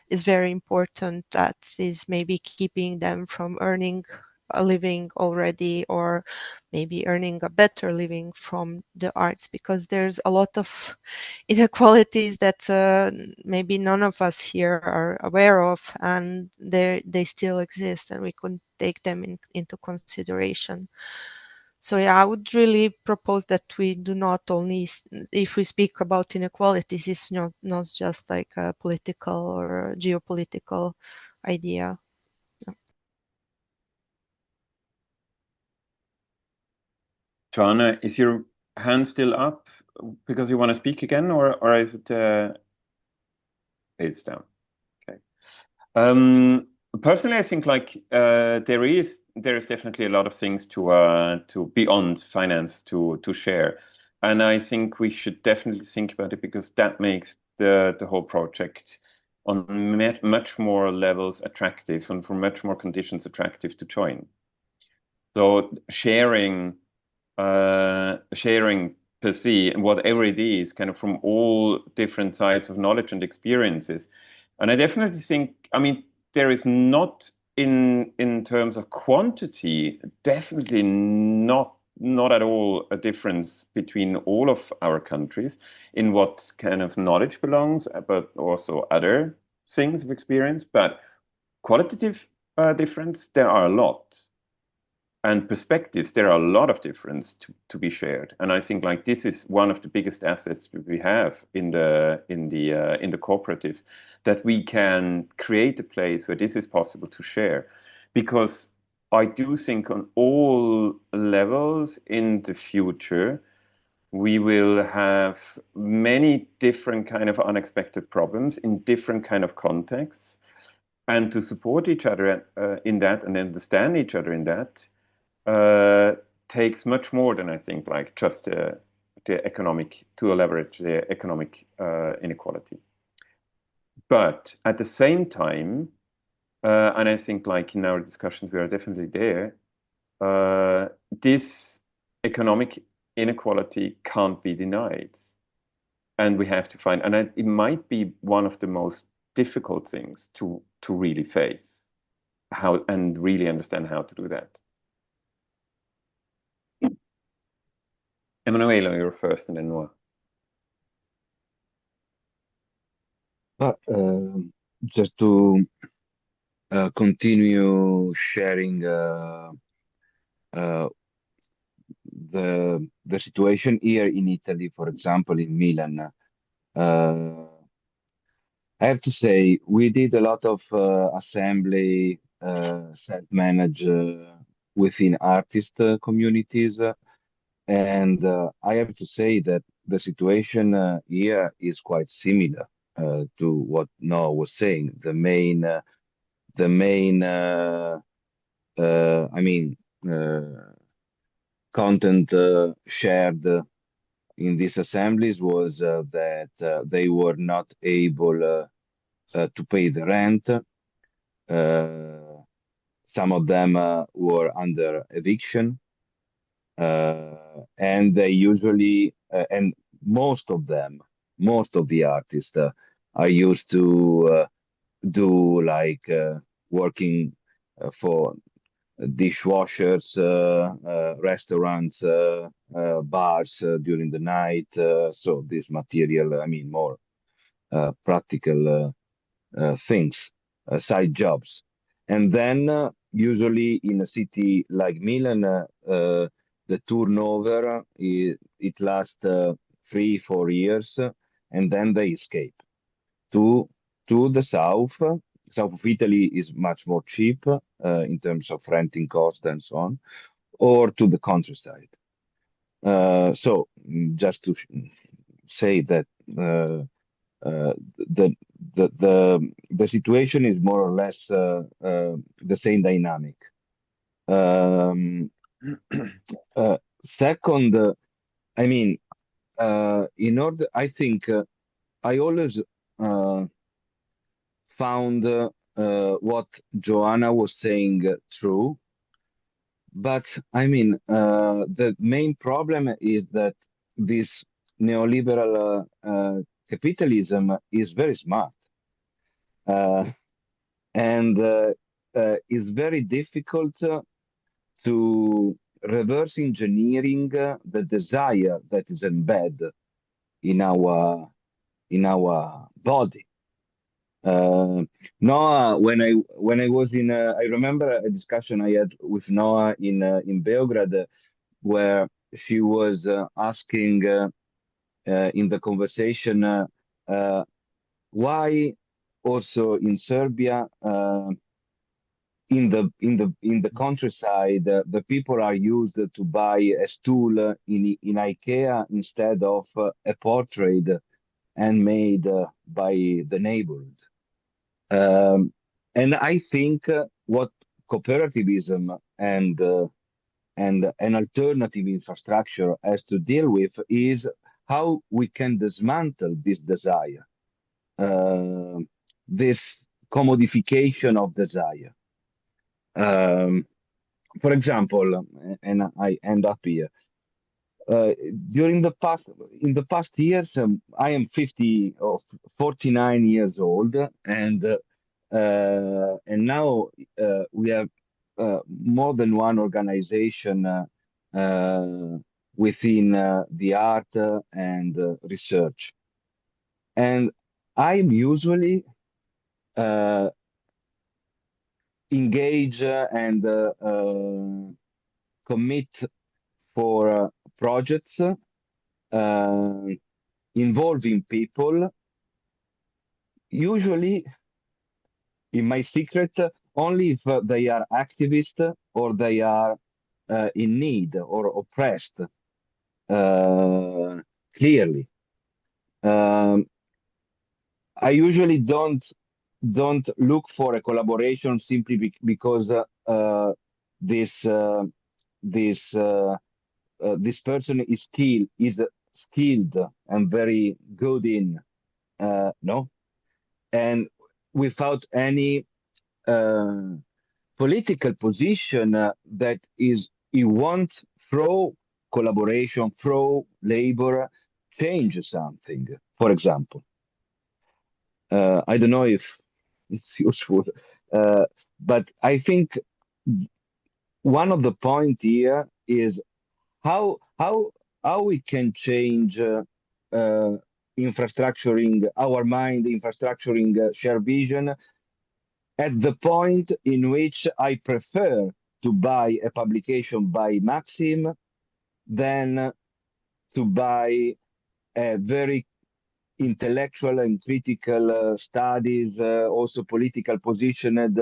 F: is very important that is maybe keeping them from earning a living already, or maybe earning a better living from the arts, because there's a lot of inequalities that maybe none of us here are aware of, and they still exist, and we could take them into consideration. So yeah, I would really propose that we do not only, if we speak about inequalities, it's not just like a political or a geopolitical idea.
A: Joanna, is your hand still up because you want to speak again, or is it it's down? Okay. Personally, I think like there is definitely a lot of things to beyond finance to share, and I think we should definitely think about it, because that makes the whole project on much more levels attractive, and for much more conditions attractive to join. So sharing per se, whatever it is, kind of from all different sides of knowledge and experiences. And I definitely think, I mean, there is not in terms of quantity, definitely not at all a difference between all of our countries in what kind of knowledge belongs, but also other things of experience. But qualitative difference, there are a lot, and perspectives, there are a lot of difference to be shared. And I think like this is one of the biggest assets we have in the cooperative, that we can create a place where this is possible to share. Because I do think on all levels in the future, we will have many different kind of unexpected problems in different kind of contexts. And to support each other in that, and understand each other in that, takes much more than, I think, like just the economic, to leverage the economic inequality. But at the same time, and I think like in our discussions we are definitely there, this economic inequality can't be denied, and we have to find, and it might be one of the most difficult things to really face, how, and really understand how to do that. Emanuela, you're first, and then Noah.
E: Just to continue sharing the situation here in Italy, for example, in Milan. I have to say, we did a lot of assembly, self-manage within artist communities. And I have to say that the situation here is quite similar to what Noah was saying. The main, I mean, content shared in these assemblies was that they were not able to pay the rent. Some of them were under eviction. And they usually, and most of the artists are used to do like working for dishwashers, restaurants, bars during the night. So this material, I mean, more practical things, side jobs. And then usually in a city like Milan, the turnover it lasts 3-4 years, and then they escape to the south. South of Italy is much more cheap in terms of renting cost and so on, or to the countryside. So just to say that the situation is more or less the same dynamic. Second, I mean, in order, I think I always found what Joanna was saying true. But I mean, the main problem is that this neoliberal capitalism is very smart, and is very difficult to reverse engineering the desire that is embedded in our body. Noah, when I was in, I remember a discussion I had with Noah in Belgrade, where she was asking in the conversation why also in Serbia, in the countryside, the people are used to buy a stool in IKEA instead of a portrait handmade by the neighborhood. And I think what cooperativism and an alternative infrastructure has to deal with is how we can dismantle this desire, this commodification of desire. For example, and I end up here. In the past years, I am 49 years old, and now we have more than one organization within the art and research, and I'm usually engage and commit for projects involving people, usually in my secret, only if they are activists or they are in need or oppressed, clearly. I usually don't look for a collaboration simply because this person is skilled and very good in no, and without any political position that is he wants through collaboration, through labor, change something. For example, I don't know if it's useful, but I think one of the point here is how we can change infrastructuring our mind, infrastructuring shared vision at the point in which I prefer to buy a publication by Maxim than to buy a very intellectual and critical studies, also political positioned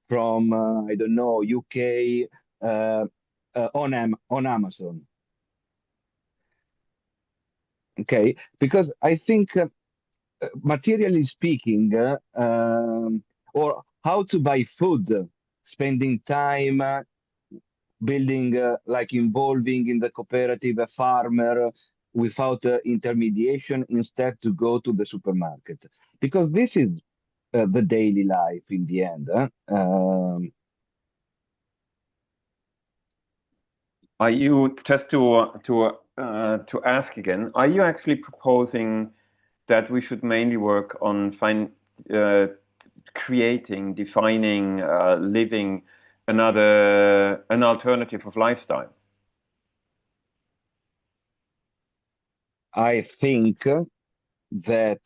E: from I don't know, UK on Amazon. Okay, because I think materially speaking, or how to buy food, spending time building, like involving in the cooperative, a farmer without intermediation, instead to go to the supermarket, because this is the daily life in the end.
A: Are you, just to ask again, are you actually proposing that we should mainly work on creating, defining, living an alternative of lifestyle?
E: I think that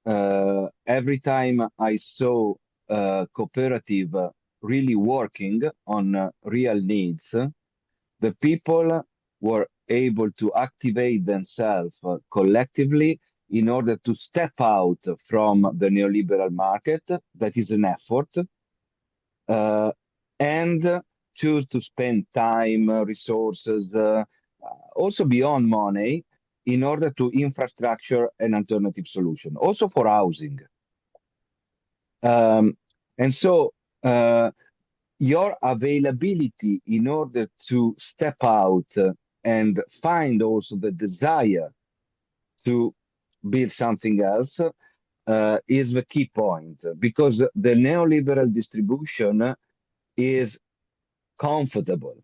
E: every time I saw cooperative really working on real needs, the people were able to activate themselves collectively in order to step out from the neoliberal market. That is an effort, and choose to spend time, resources, also beyond money, in order to infrastructure an alternative solution, also for housing. And so your availability in order to step out and find also the desire to build something else is the key point, because the neoliberal distribution is comfortable,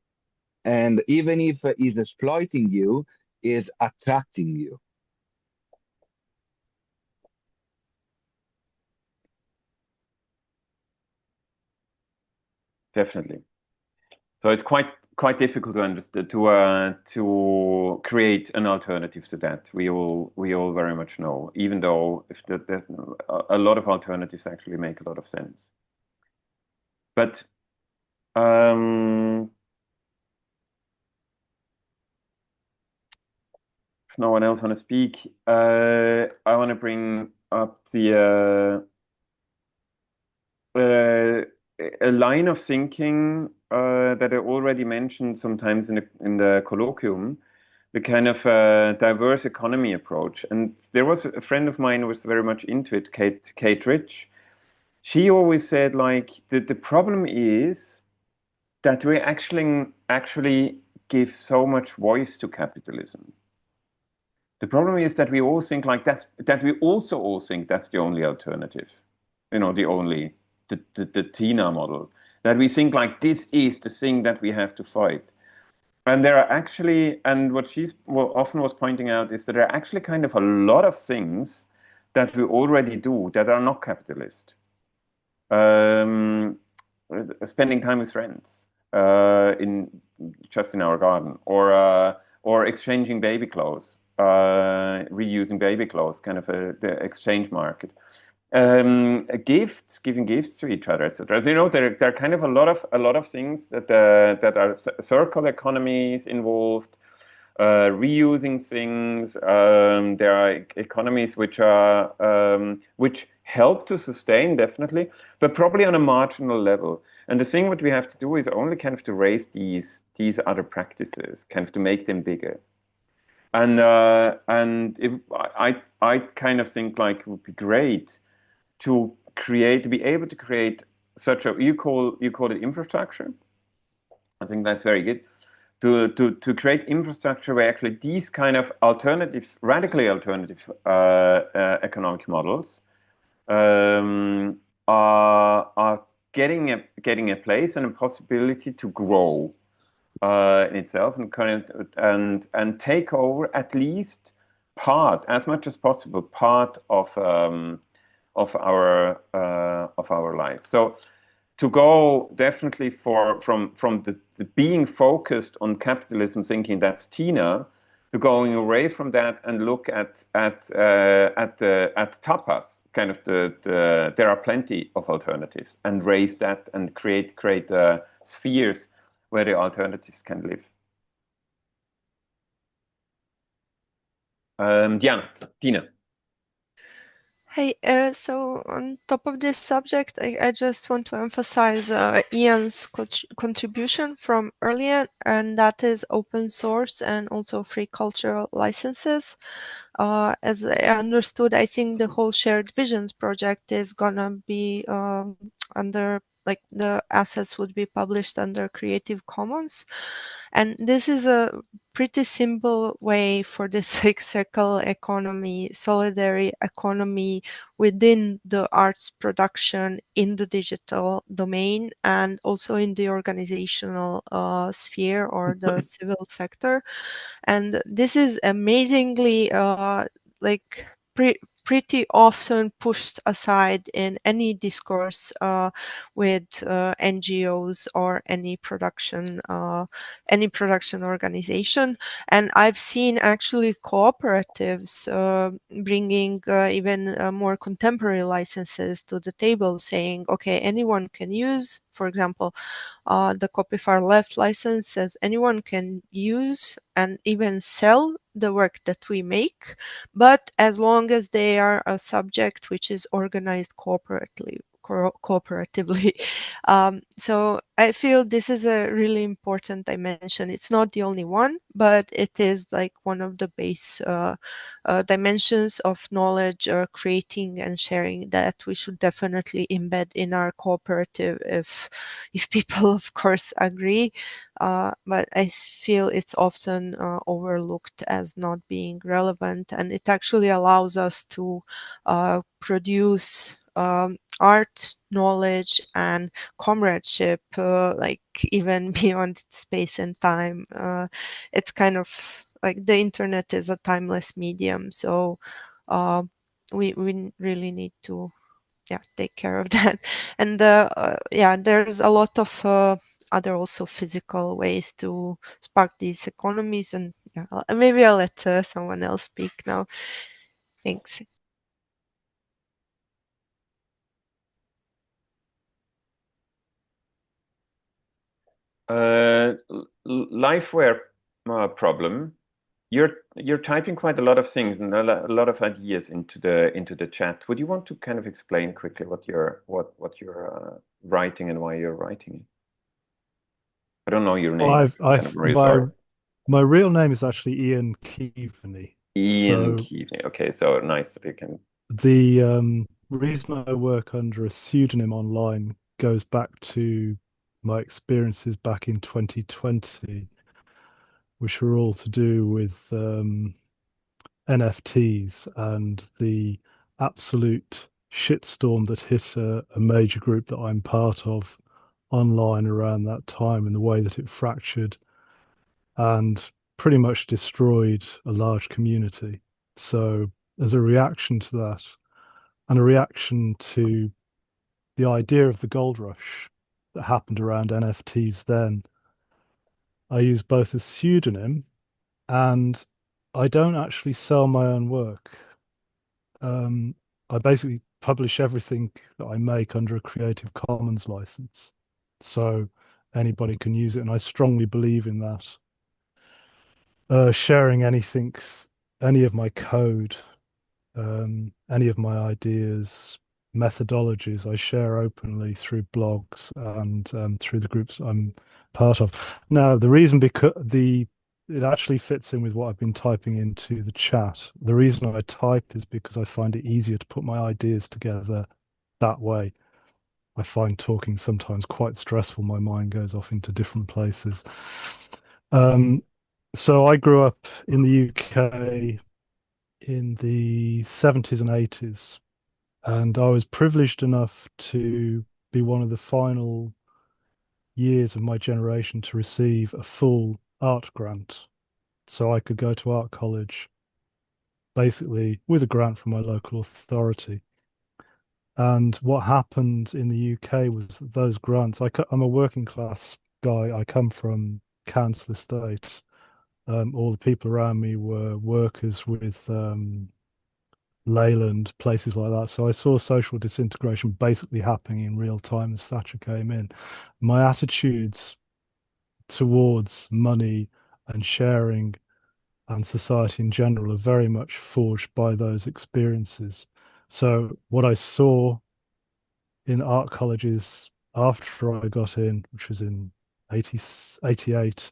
E: and even if is exploiting you, is attracting you.
A: Definitely. So it's quite difficult to understand to create an alternative to that. We all very much know, even though if a lot of alternatives actually make a lot of sense. But if no one else want to speak, I want to bring up a line of thinking that I already mentioned sometimes in the colloquium, the kind of diverse economy approach. And there was a friend of mine who was very much into it, Kate Rich. She always said, like, the problem is that we actually give so much voice to capitalism. The problem is that we all think like that we also all think that's the only alternative. You know, the Tina model. That we think like this is the thing that we have to fight. And there are actually, and what she's often was pointing out is that there are actually kind of a lot of things that we already do that are not capitalist. Spending time with friends in our garden, or exchanging baby clothes, reusing baby clothes, kind of the exchange market. Giving gifts to each other, etc. You know, there are kind of a lot of things that are circular economies involved, reusing things. There are economies which help to sustain definitely, but probably on a marginal level. And the thing what we have to do is only kind of to raise these other practices, kind of to make them bigger. And if I kind of think like it would be great to be able to create such a you call it infrastructure. I think that's very good. To create infrastructure where actually these kind of radically alternative economic models are getting a place and a possibility to grow in itself and take over at least as much as possible, part of our life. So to go definitely from the being focused on capitalism, thinking that's Tina, to going away from that and look at tapas, kind of there are plenty of alternatives, and raise that and create spheres where the alternatives can live. Diana, Tina.
F: Hey, so on top of this subject, I just want to emphasize Ian's contribution from earlier, and that is open source and also free cultural licenses. As I understood, I think the whole shared visions project is gonna be under, like, the assets would be published under Creative Commons. And this is a pretty simple way for this like circle economy, solidary economy within the arts production in the digital domain and also in the organizational sphere or the civil sector. And this is amazingly like pretty often pushed aside in any discourse with NGOs or any production organization. And I've seen actually cooperatives bringing even more contemporary licenses to the table, saying, okay, anyone can use, for example, the Copy Far Left license says anyone can use and even sell the work that we make, but as long as they are a subject which is organized cooperatively. So I feel this is a really important dimension. It's not the only one, but it is like one of the base dimensions of knowledge creating and sharing that we should definitely embed in our cooperative if people of course agree. But I feel it's often overlooked as not being relevant, and it actually allows us to produce art, knowledge, and comradeship, like even beyond space and time. It's kind of like the internet is a timeless medium, so we really need to take care of that. And there's a lot of other also physical ways to spark these economies. And yeah, maybe I'll let someone else speak now. Thanks.
A: Lifeware problem. You're typing quite a lot of things and a lot of ideas into the chat. Would you want to kind of explain quickly what you're writing and why you're writing it? I don't know your name.
B: I've my real name is actually Ian Keaveney.
A: Ian Keaveney. Okay, so nice that we can.
B: The reason I work under a pseudonym online goes back to my experiences back in 2020, which were all to do with NFTs and the absolute shitstorm that hit a major group that I'm part of online around that time, and the way that it fractured and pretty much destroyed a large community. So, as a reaction to that, and a reaction to the idea of the gold rush that happened around NFTs then, I use both a pseudonym and I don't actually sell my own work. I basically publish everything that I make under a Creative Commons license. So anybody can use it, and I strongly believe in that. Sharing anything, any of my code, any of my ideas, methodologies, I share openly through blogs and through the groups I'm part of. Now, the reason because it actually fits in with what I've been typing into the chat. The reason I type is because I find it easier to put my ideas together that way. I find talking sometimes quite stressful. My mind goes off into different places. So I grew up in the UK in the 70s and 80s, and I was privileged enough to be one of the final years of my generation to receive a full art grant. So I could go to art college basically with a grant from my local authority. And what happened in the UK was that those grants, I'm a working class guy. I come from council estate. All the people around me were workers with Leyland, places like that. So I saw social disintegration basically happening in real time as Thatcher came in. My attitudes towards money and sharing and society in general are very much forged by those experiences. So what I saw in art colleges after I got in, which was in 88,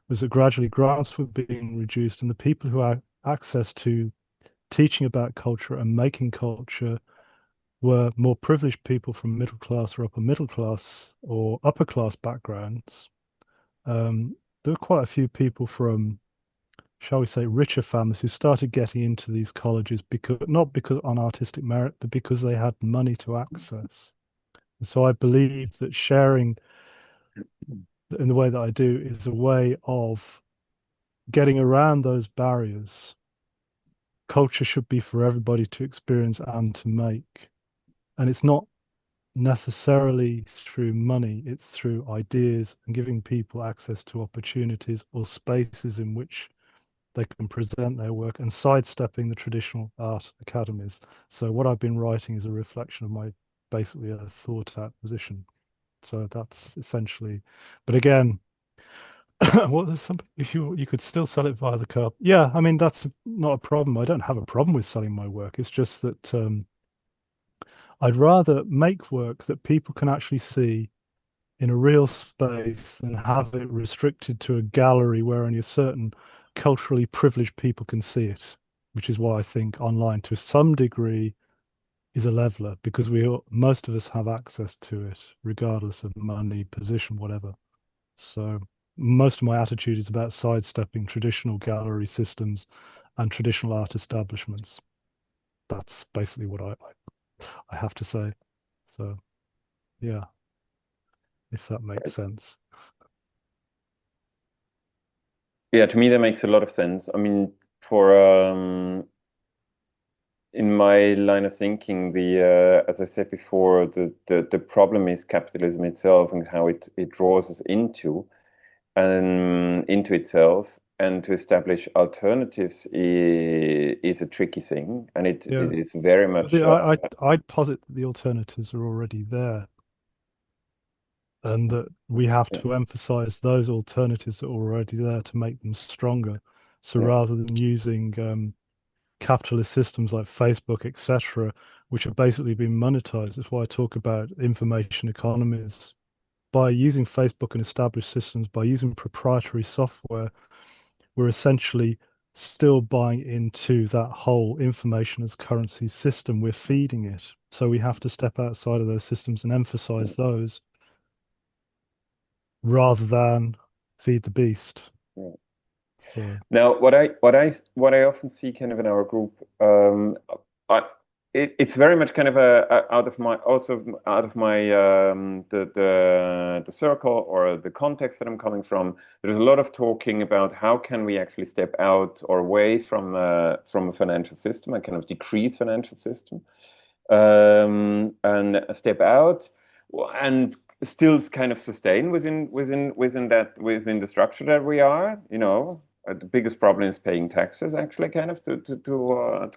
B: was that gradually grants were being reduced, and the people who had access to teaching about culture and making culture were more privileged people from middle class or upper middle class or upper class backgrounds. There were quite a few people from, shall we say, richer families who started getting into these colleges because not because on artistic merit, but because they had money to access. And so I believe that sharing in the way that I do is a way of getting around those barriers. Culture should be for everybody to experience and to make. And it's not necessarily through money, it's through ideas and giving people access to opportunities or spaces in which they can present their work and sidestepping the traditional art academies. So what I've been writing is a reflection of my basically a thought out position. So that's essentially, but again, what there's some if you could still sell it via the Coop. Yeah, I mean that's not a problem. I don't have a problem with selling my work. It's just that I'd rather make work that people can actually see in a real space than have it restricted to a gallery where only a certain culturally privileged people can see it, which is why I think online to some degree is a leveler because most of us have access to it regardless of money, position, whatever. So most of my attitude is about sidestepping traditional gallery systems and traditional art establishments. That's basically what I have to say. So yeah, if that makes sense.
A: Yeah, to me that makes a lot of sense. I mean, for in my line of thinking, as I said before, the problem is capitalism itself and how it draws us into itself, and to establish alternatives is a tricky thing, and it is very much.
B: I'd posit that the alternatives are already there, and that we have to emphasize those alternatives that are already there to make them stronger. So rather than using capitalist systems like Facebook, etc., which have basically been monetized, that's why I talk about information economies. By using Facebook and established systems, by using proprietary software, we're essentially still buying into that whole information as currency system. We're feeding it. So we have to step outside of those systems and emphasize those rather than feed the beast.
A: Yeah.
B: So
A: now, what I often see kind of in our group, it's very much kind of out of my the circle or the context that I'm coming from. There's a lot of talking about how can we actually step out or away from a financial system and kind of decrease financial system, and step out and still kind of sustain within the structure that we are. The biggest problem is paying taxes, actually, kind of to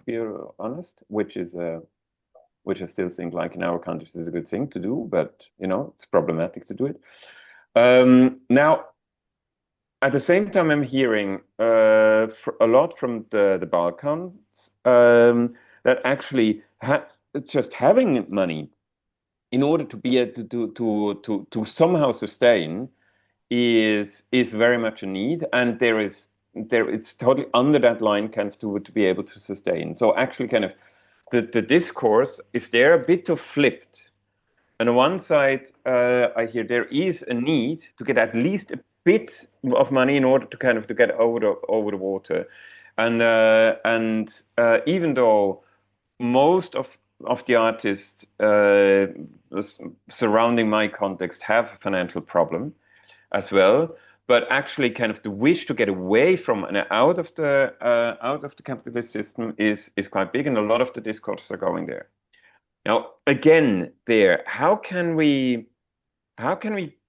A: be honest, which I still think, like in our countries, is a good thing to do, but it's problematic to do it. Now, at the same time, I'm hearing a lot from the Balkans, that actually just having money in order to be able to somehow sustain is very much a need, and it's totally under that line kind of to be able to sustain. So actually kind of the discourse is there a bit of flipped. On one side, I hear there is a need to get at least a bit of money in order to kind of to get over the water, and even though most of the artists surrounding my context have a financial problem as well, but actually kind of the wish to get away from and out of the capitalist system is quite big, and a lot of the discourses are going there. Now, again, how can we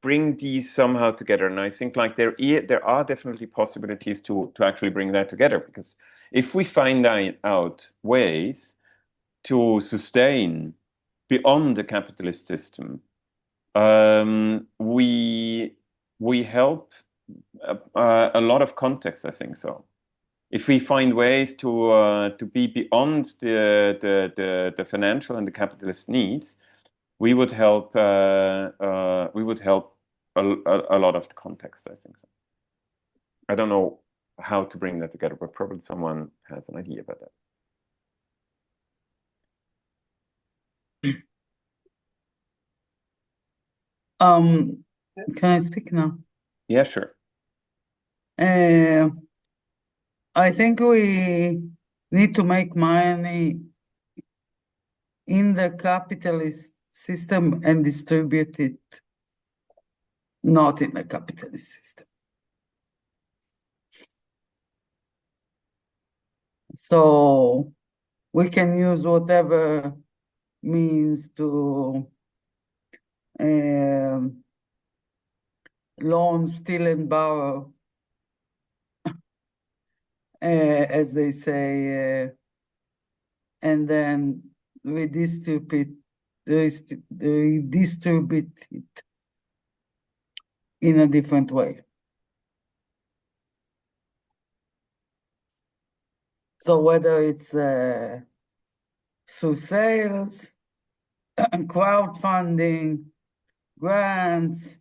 A: bring these somehow together? And I think like there are definitely possibilities to actually bring that together, because if we find out ways to sustain beyond the capitalist system, we help a lot of contexts, I think so. If we find ways to be beyond the financial and the capitalist needs, we would help a lot of the context, I think so. I don't know how to bring that together, but probably someone has an idea about that.
C: Can I speak now?
A: Yeah, sure.
C: I think we need to make money in the capitalist system and distribute it not in the capitalist system. So we can use whatever means to loan, steal, and borrow, as they say, and then redistribute it in a different way. So whether it's through sales, crowdfunding, grants,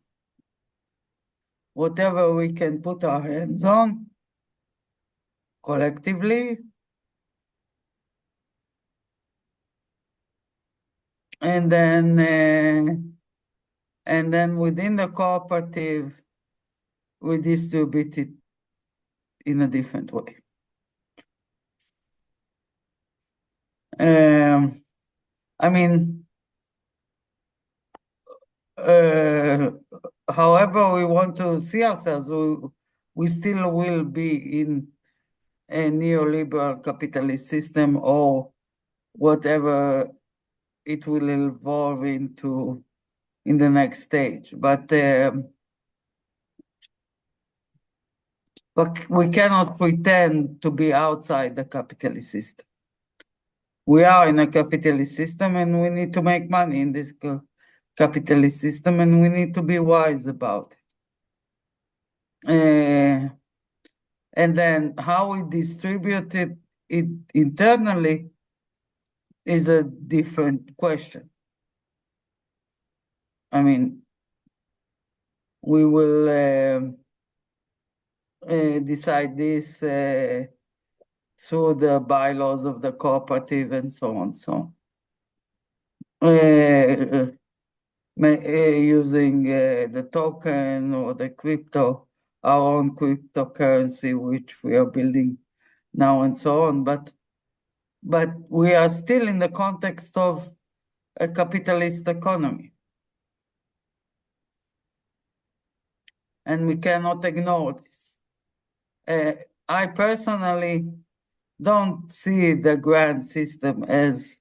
C: whatever we can put our hands on collectively, and then within the cooperative, we distribute it in a different way. I mean, however we want to see ourselves, we still will be in a neoliberal capitalist system or whatever it will evolve into in the next stage. But we cannot pretend to be outside the capitalist system. We are in a capitalist system, and we need to make money in this capitalist system, and we need to be wise about it. And then how we distribute it internally is a different question. I mean, we will decide this through the bylaws of the cooperative and so on. So using the token or the crypto, our own cryptocurrency, which we are building now and so on. But we are still in the context of a capitalist economy. And we cannot ignore this. I personally don't see the grant system as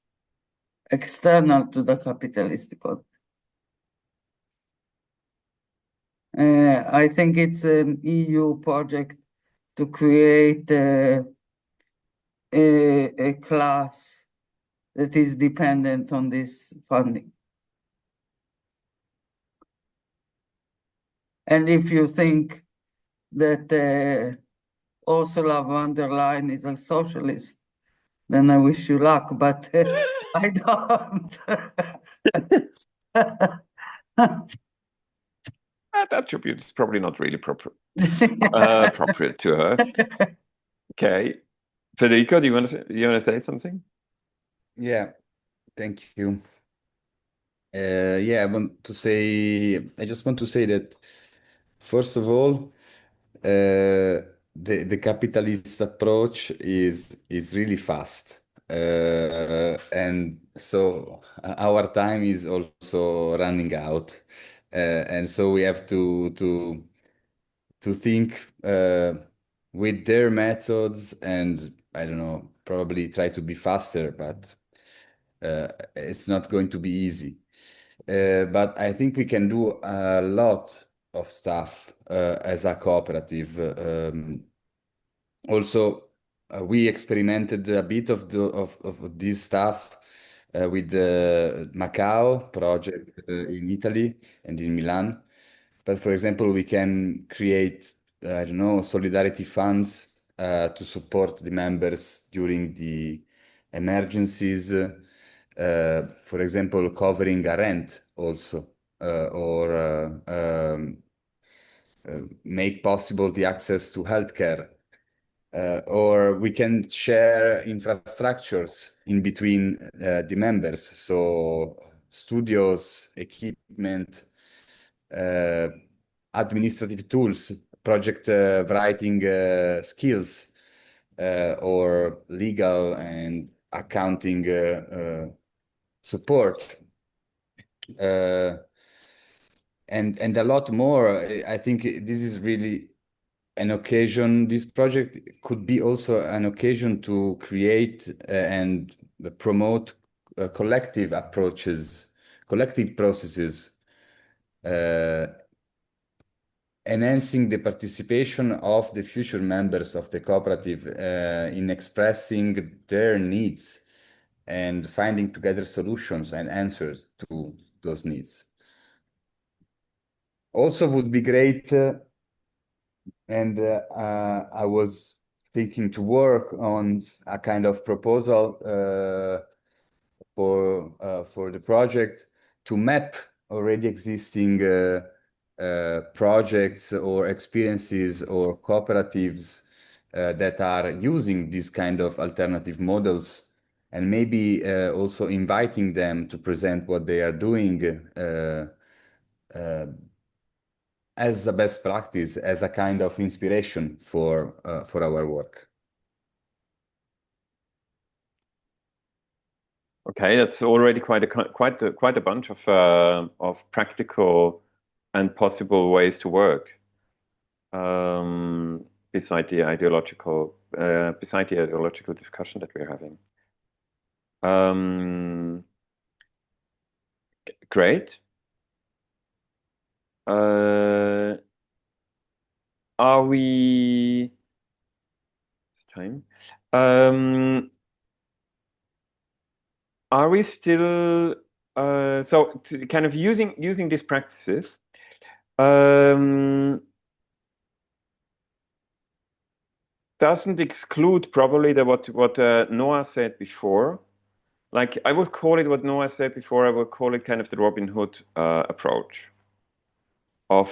C: external to the capitalist economy. I think it's an EU project to create a class that is dependent on this funding. And if you think that Ursula von der Leyen is a socialist, then I wish you luck, but I don't.
A: That attribute is probably not really appropriate to her. Okay. Federico, do you want to say something?
G: Yeah, thank you. Yeah, I just want to say that, first of all, the capitalist approach is really fast. And so our time is also running out. And so we have to think with their methods, and I don't know, probably try to be faster, but it's not going to be easy. But I think we can do a lot of stuff as a cooperative. Also, we experimented a bit of this stuff with the Macau project in Italy and in Milan. But for example, we can create, I don't know, solidarity funds to support the members during the emergencies. For example, covering a rent also, or make possible the access to healthcare. Or we can share infrastructures in between the members, so studios, equipment, administrative tools, project writing skills, or legal and accounting support, and a lot more. I think this is really an occasion. This project could be also an occasion to create and promote collective approaches, collective processes, enhancing the participation of the future members of the cooperative in expressing their needs and finding together solutions and answers to those needs. Also would be great, and I was thinking to work on a kind of proposal for the project to map already existing projects or experiences or cooperatives that are using these kind of alternative models, and maybe also inviting them to present what they are doing as a best practice, as a kind of inspiration for our work.
A: Okay, that's already quite a bunch of practical and possible ways to work beside the ideological discussion that we're having. Great. Are we time? Are we still so kind of using these practices? Doesn't exclude probably what Noah said before. Like I would call it what Noah said before. I would call it kind of the Robin Hood approach of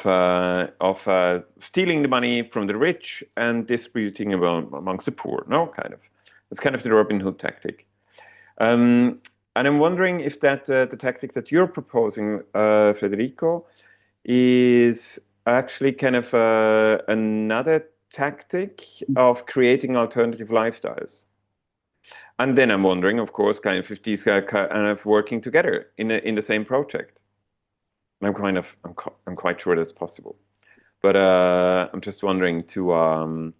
A: stealing the money from the rich and distributing amongst the poor. No, kind of. It's kind of the Robin Hood tactic. And I'm wondering if that the tactic that you're proposing, Federico, is actually kind of another tactic of creating alternative lifestyles. And then I'm wondering, of course, kind of if these are kind of working together in the same project. I'm quite sure that's possible, but I'm just wondering to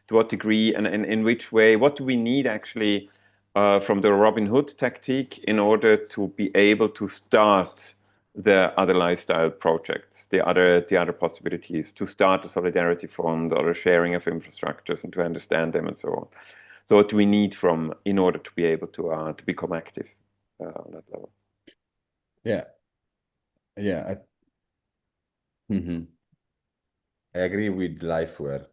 A: what degree and in which way. What do we need actually from the Robin Hood tactic in order to be able to start the other lifestyle projects, the other possibilities, to start a solidarity fund or a sharing of infrastructures and to understand them and so on. So what do we need from in order to be able to become active on that level?
G: Yeah. Yeah. I agree with Lifeware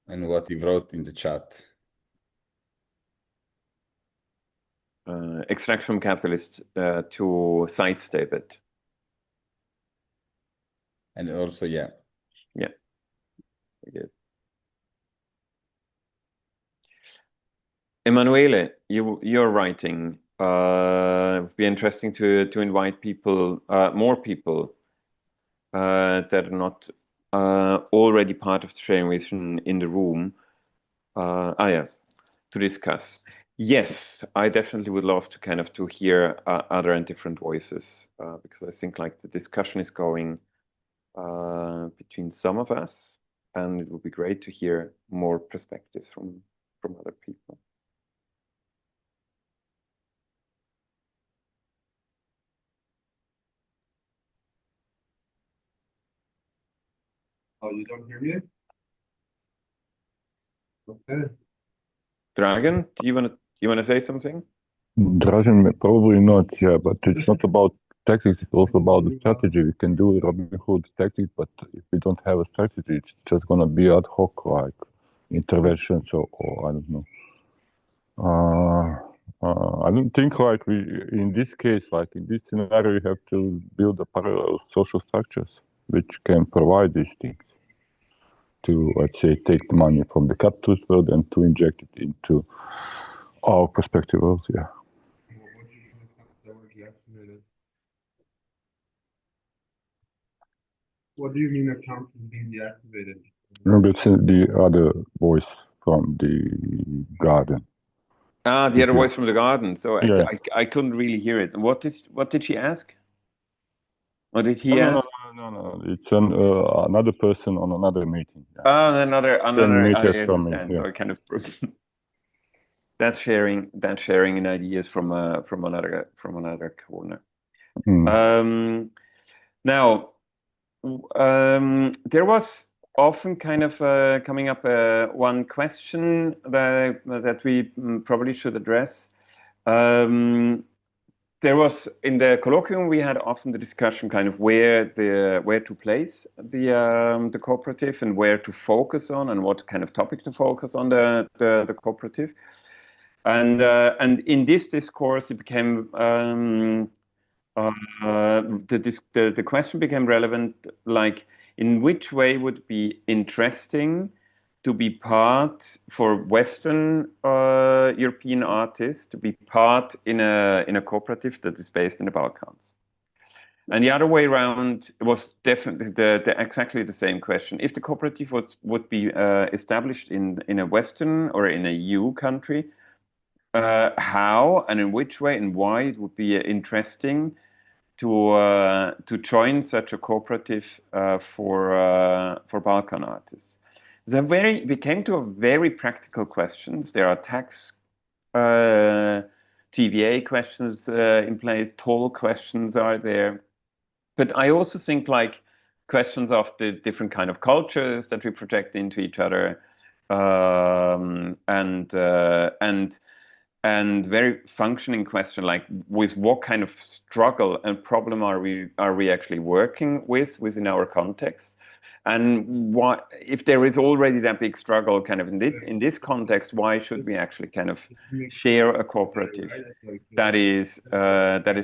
G: and what he wrote in the chat.
A: Extract from capitalists to sidestep it.
G: And also, yeah.
A: Yeah. Good. Emanuele, you're writing. It'd be interesting to invite people, more people that are not already part of the sharing vision in the room. Yeah, to discuss. Yes, I definitely would love to kind of to hear other and different voices because I think like the discussion is going between some of us, and it would be great to hear more perspectives from other people.
I: Oh, you don't hear me? Okay.
A: Dragan, do you want to say something?
D: Dragan, probably not, yeah, but it's not about tactics, it's also about the strategy. We can do Robin Hood tactics, but if we don't have a strategy, it's just gonna be ad hoc, like interventions or I don't know. I don't think like in this case, like in this scenario, we have to build a parallel social structures which can provide these things to, let's say, take the money from the capitalist world and to inject it into our perspective world, yeah.
I: What do you mean accounts being deactivated?
D: That's the other voice from the garden.
A: The other voice from the garden. So
D: Yeah.
A: I couldn't really hear it. What did she ask? What did he ask?
D: No. It's another person on another meeting. Yeah.
A: Another. I understand.
D: Yeah.
A: So I kind of that's sharing in ideas from another corner. Now, there was often kind of coming up one question that we probably should address. There was in the colloquium we had often the discussion kind of where to place the cooperative and where to focus on and what kind of topic to focus on the cooperative, and in this discourse it became the question became relevant, like in which way would it be interesting to be part for Western European artists to be part in a cooperative that is based in the Balkans. And the other way around was definitely exactly the same question. If the cooperative would be established in a Western or in a EU country, how and in which way and why it would be interesting to join such a cooperative for Balkan artists. We came to a very practical questions. There are tax TVA questions in place, toll questions are there. But I also think like questions of the different kind of cultures that we project into each other, and very functioning question like with what kind of struggle and problem are we actually working with within our context, and why, if there is already that big struggle kind of in this context, why should we actually kind of share a cooperative that is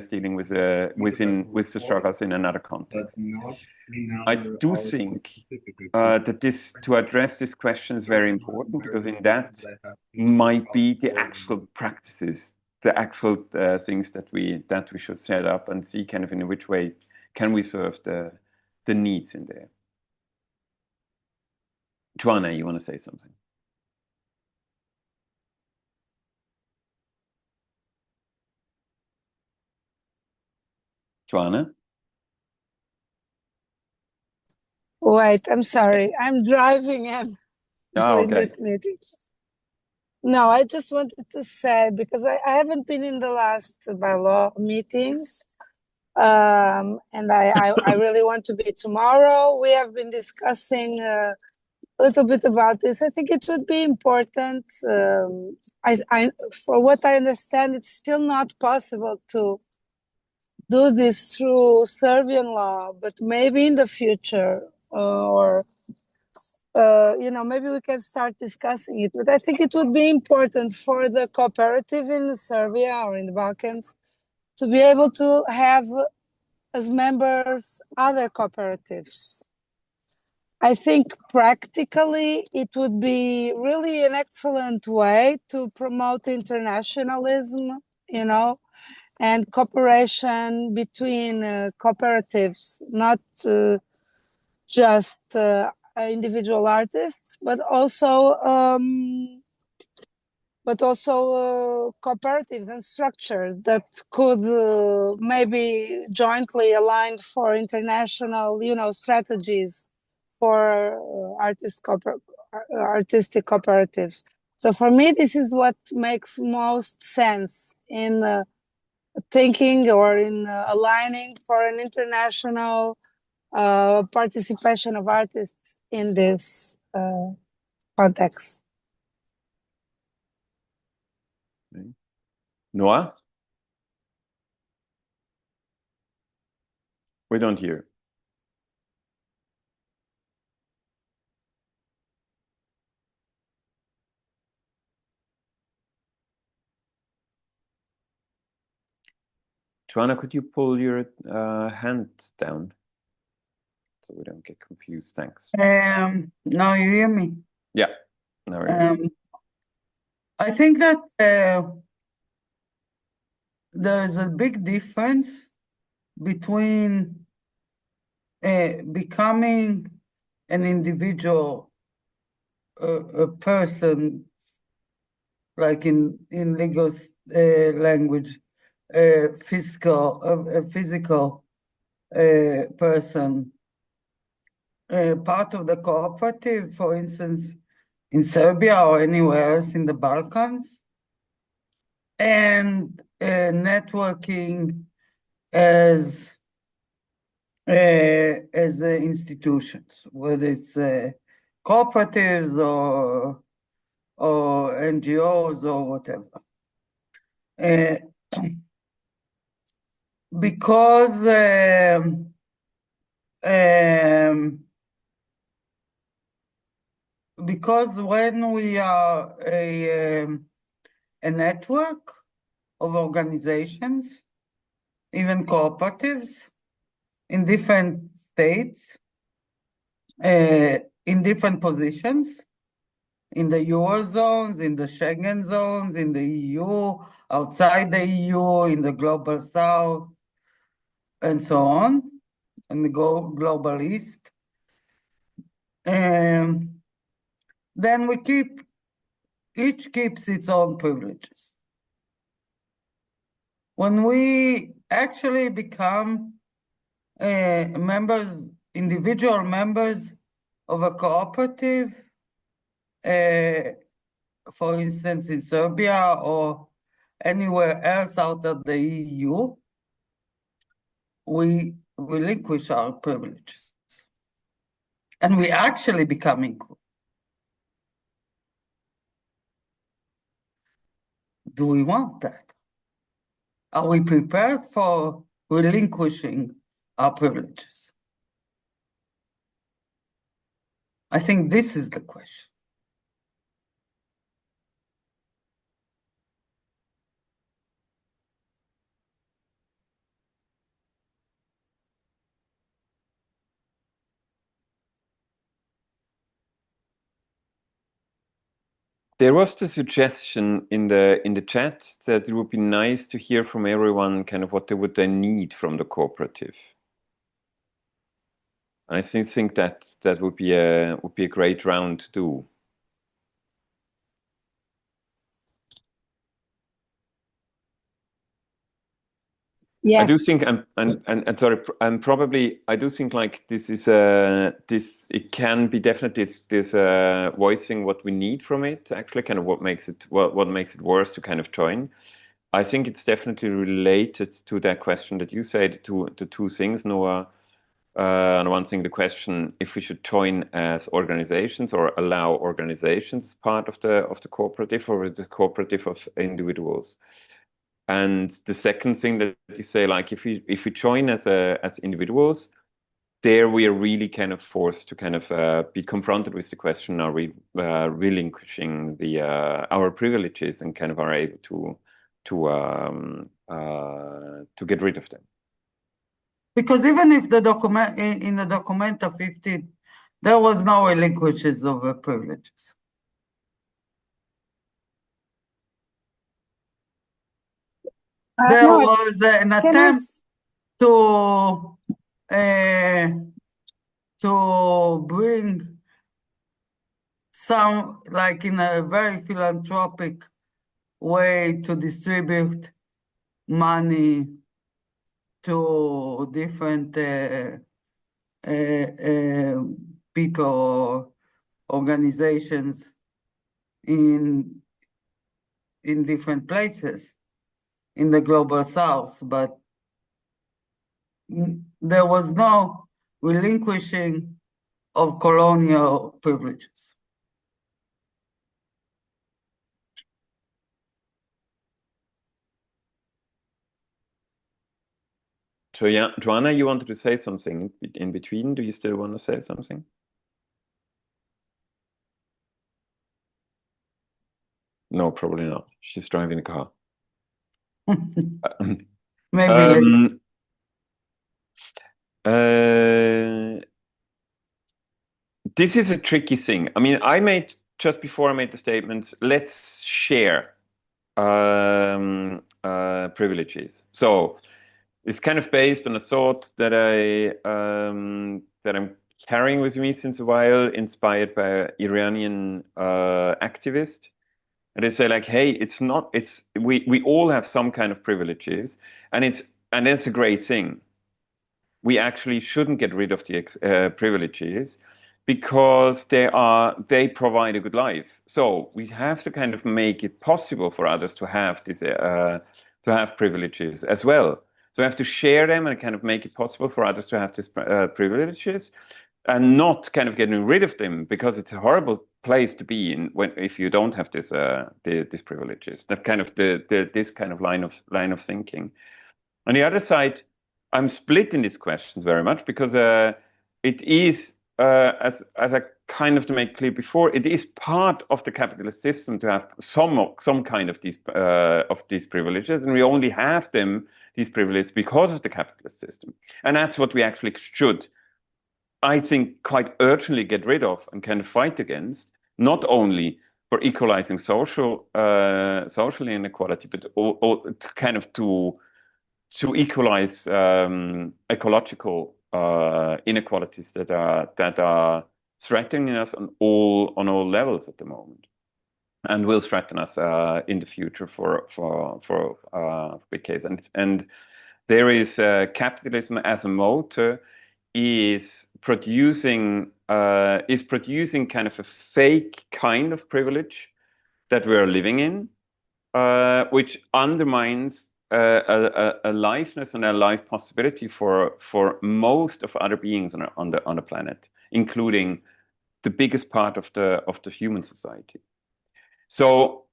A: dealing with with the struggles in another context? I do think that this, to address this question, is very important, because in that might be the actual practices, the actual things that we should set up and see kind of in which way can we serve the needs in there. Joanna, you want to say something? Joanna?
H: Wait, I'm sorry. I'm driving and doing this meeting. No, I just wanted to say, because I haven't been in the last bylaw meetings, and I really want to be tomorrow. We have been discussing a little bit about this. I think it would be important. For what I understand, it's still not possible to do this through Serbian law, but maybe in the future, maybe we can start discussing it. But I think it would be important for the cooperative in Serbia or in the Balkans to be able to have as members other cooperatives. I think practically it would be really an excellent way to promote internationalism, and cooperation between cooperatives, not just individual artists, but also cooperatives and structures that could maybe jointly align for international, strategies for artistic cooperatives. So for me, this is what makes most sense in thinking or in aligning for an international participation of artists in this context.
A: Noah? We don't hear. Joanna, could you pull your hand down so we don't get confused? Thanks.
C: Now you hear me?
A: Yeah. Now we're here.
C: I think that there's a big difference between becoming an individual, a person, like in legal language, a physical person, part of the cooperative, for instance, in Serbia or anywhere else in the Balkans, and networking as institutions, whether it's cooperatives or NGOs or whatever. Because when we are a network of organizations, even cooperatives, in different states, in different positions, in the Eurozones, in the Schengen zones, in the EU, outside the EU, in the global South, and so on, in the global East. Then each keeps its own privileges. When we actually become individual members of a cooperative, for instance, in Serbia or anywhere else out of the EU, we relinquish our privileges. And we actually become equal. Do we want that? Are we prepared for relinquishing our privileges? I think this is the question.
A: There was the suggestion in the chat that it would be nice to hear from everyone kind of what they would then need from the cooperative. I think that would be a great round to do.
H: Yes.
A: I do think and sorry, and probably I do think like this is it can be definitely this voicing what we need from it, actually kind of what makes it worse to kind of join. I think it's definitely related to that question that you said, to the two things, Noah. On one thing, the question if we should join as organizations or allow organizations part of the cooperative, or the cooperative of individuals. And the second thing that you say, like if we join as individuals, there we are really kind of forced to kind of be confronted with the question: are we relinquishing our privileges and kind of are able to get rid of them?
C: Because even if the document in the Documenta 15, there was no relinquishes of privileges. There
H: No,
C: was an
H: can I
C: attempt
H: s-
C: to bring some, like in a very philanthropic way, to distribute money to different people or organizations in different places in the global south, but there was no relinquishing of colonial privileges.
A: So yeah, Joanna, you wanted to say something in between. Do you still want to say something? No, probably not. She's driving a car.
C: Maybe
A: this is a tricky thing. I mean, just before I made the statements, let's share privileges. So it's kind of based on a thought that I'm carrying with me since a while, inspired by an Iranian activist. And they say like, hey, we all have some kind of privileges, and that's a great thing. We actually shouldn't get rid of the privileges because they provide a good life. So we have to kind of make it possible for others to have privileges as well. So we have to share them and kind of make it possible for others to have these privileges, and not kind of getting rid of them, because it's a horrible place to be in if you don't have these privileges. That kind of this kind of line of thinking. On the other side, I'm split in these questions very much, because it is, as I kind of to make clear before, it is part of the capitalist system to have some kind of these privileges, and we only have these privileges because of the capitalist system, and that's what we actually should, I think, quite urgently get rid of and kind of fight against, not only for equalizing social inequality, but kind of to equalize ecological inequalities that are threatening us on all levels at the moment, and will threaten us in the future for decades. And there is capitalism as a motor is producing kind of a fake kind of privilege, that we're living in, which undermines a lifeness and a life possibility for most of other beings on the planet, including the biggest part of the human society. So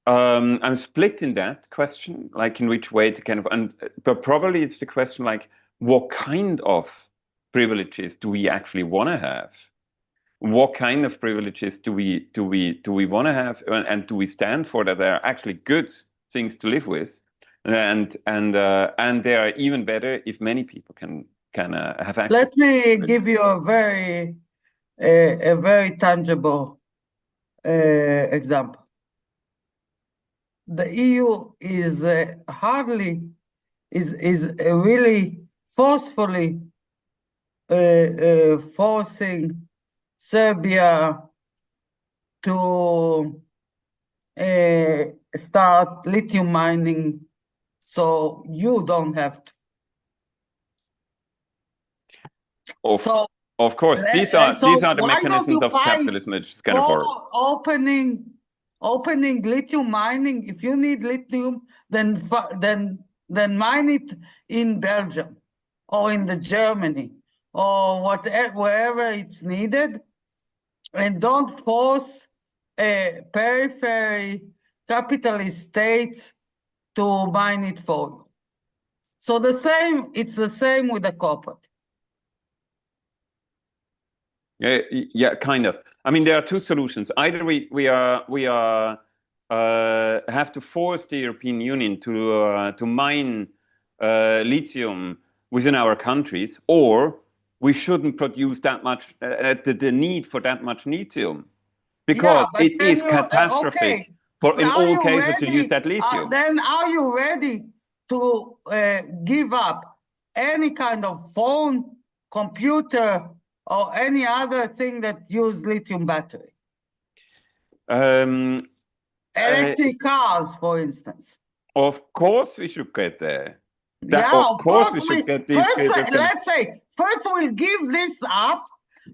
A: I'm split in that question, like in which way to kind of, but probably it's the question like, what kind of privileges do we actually want to have? What kind of privileges do we want to have, and do we stand for that they are actually good things to live with, and they are even better if many people can have access.
C: Let me give you a very tangible example. The EU is really forcefully forcing Serbia to start lithium mining, so you don't have to.
A: Of course, these are the mechanisms of capitalism, which is kind of horrible.
C: Opening lithium mining. If you need lithium, then mine it in Belgium or in the Germany or wherever it's needed, and don't force periphery capitalist states to mine it for you. So it's the same with the cooperative.
A: Yeah, kind of. I mean, there are two solutions. Either we have to force the European Union to mine lithium within our countries, or we shouldn't produce that much the need for that much lithium, because it is catastrophic in all cases to use that lithium.
C: Then are you ready to give up any kind of phone, computer, or any other thing that use lithium battery? Electric cars, for instance.
A: Of course we should get there.
C: Of course we should get these. Let's say, first we'll give this up.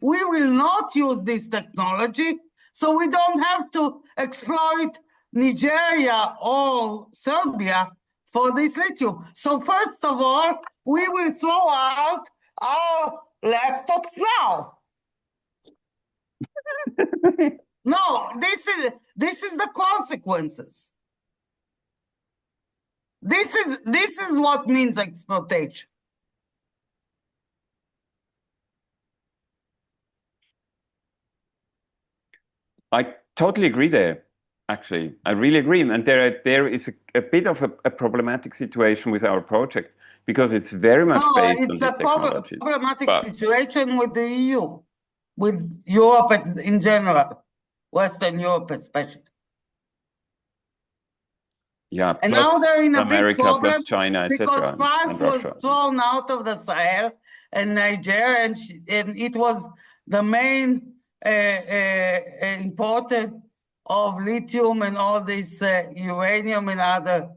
C: We will not use this technology, so we don't have to exploit Nigeria or Serbia for this lithium. So first of all, we will throw out our laptops now. No, this is the consequences. This is what means exploitation.
A: I totally agree there. Actually, I really agree, and there is a bit of a problematic situation with our project, because it's very much based on these technologies.
C: It's a problematic situation with the EU, with Europe in general, Western Europe especially.
A: Yeah,
C: and now they're in a
A: America,
C: big problem
A: plus China,
C: because France was thrown out of the Sahel and Nigeria, and it was the main importer of lithium and all this uranium and other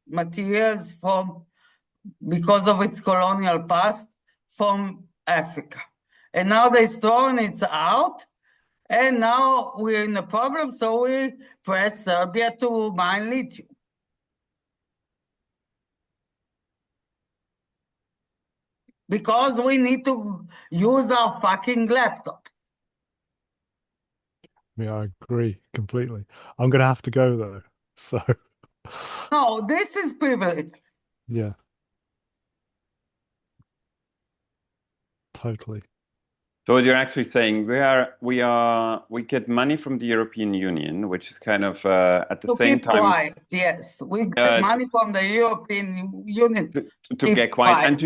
C: materials because of its colonial past from Africa. And now they're throwing it out. And now we're in a problem, so we press Serbia to mine lithium. Because we need to use our fucking laptop.
B: Yeah, I agree completely. I'm going to have to go, though, so...
C: No, this is privilege.
B: Yeah. Totally.
A: So what you're actually saying, we get money from the European Union, which is kind of at the same time.
C: Quiet, yes, we get money from the European Union
A: to get quiet and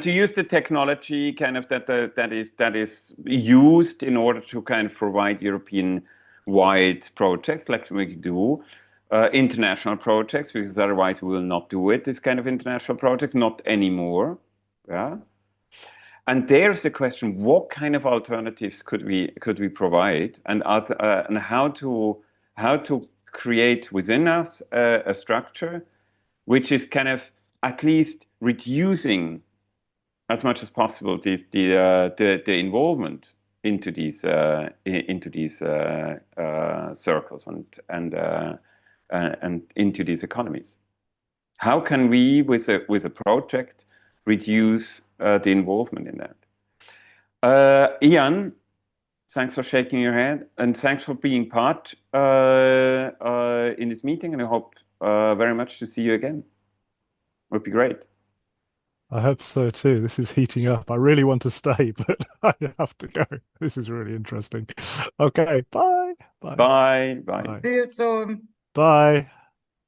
A: to use the technology kind of that is used in order to kind of provide European-wide projects like we do. International projects, because otherwise we will not do it. This kind of international project, not anymore. Yeah. And there's the question: what kind of alternatives could we provide, and how to create within us a structure which is kind of at least reducing as much as possible the involvement into these circles and into these economies. How can we, with a project, reduce the involvement in that? Ian, thanks for shaking your head, and thanks for being part in this meeting, and I hope very much to see you again. Would be great.
B: I hope so too. This is heating up. I really want to stay, but I have to go. This is really interesting. Okay, bye. Bye.
A: Bye.
B: Bye.
C: See you soon.
B: Bye.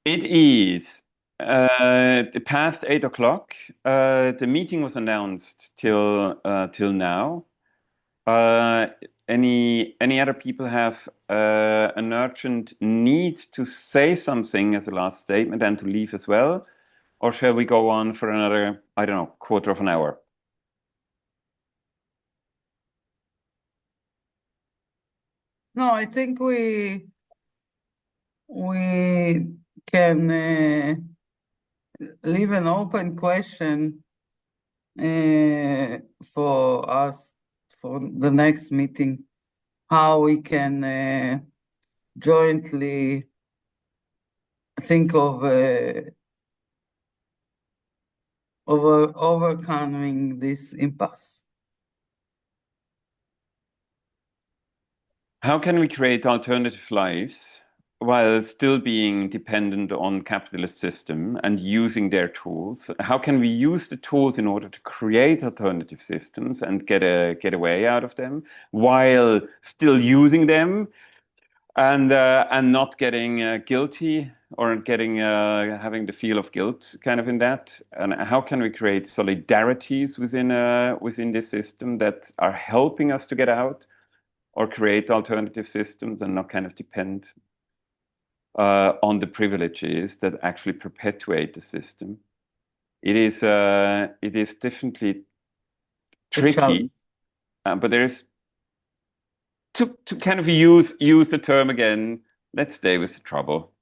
A: It is past 8 o'clock. The meeting was announced till now. Any other people have an urgent need to say something as a last statement and to leave as well? Or shall we go on for another, I don't know, quarter of an hour?
C: No, I think we can leave an open question for us for the next meeting, how we can jointly think of overcoming this impasse.
A: How can we create alternative lives while still being dependent on capitalist system and using their tools? How can we use the tools in order to create alternative systems and get a way out of them while still using them and not getting guilty or getting having the feel of guilt kind of in that? And how can we create solidarities within this system that are helping us to get out? Or create alternative systems and not kind of depend on the privileges that actually perpetuate the system. It is definitely tricky, but there's to kind of use the term again. Let's stay with the trouble.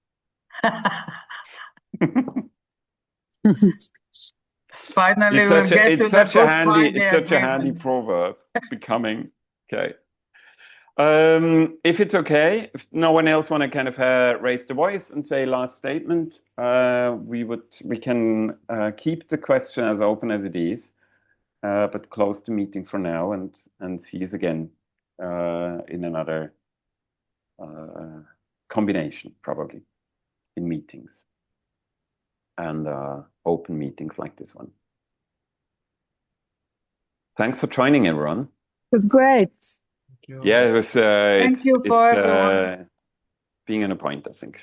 C: Finally, we'll get to the Good Friday
A: It's such a handy
C: agreement.
A: proverb becoming okay. If it's okay, if no one else want to kind of raise the voice and say last statement, we can keep the question as open as it is, but close the meeting for now and see us again in another combination, probably in meetings and open meetings like this one. Thanks for joining, everyone.
H: It was great.
A: Yeah, it was.
C: Thank you for everyone.
A: Being on a point, I think.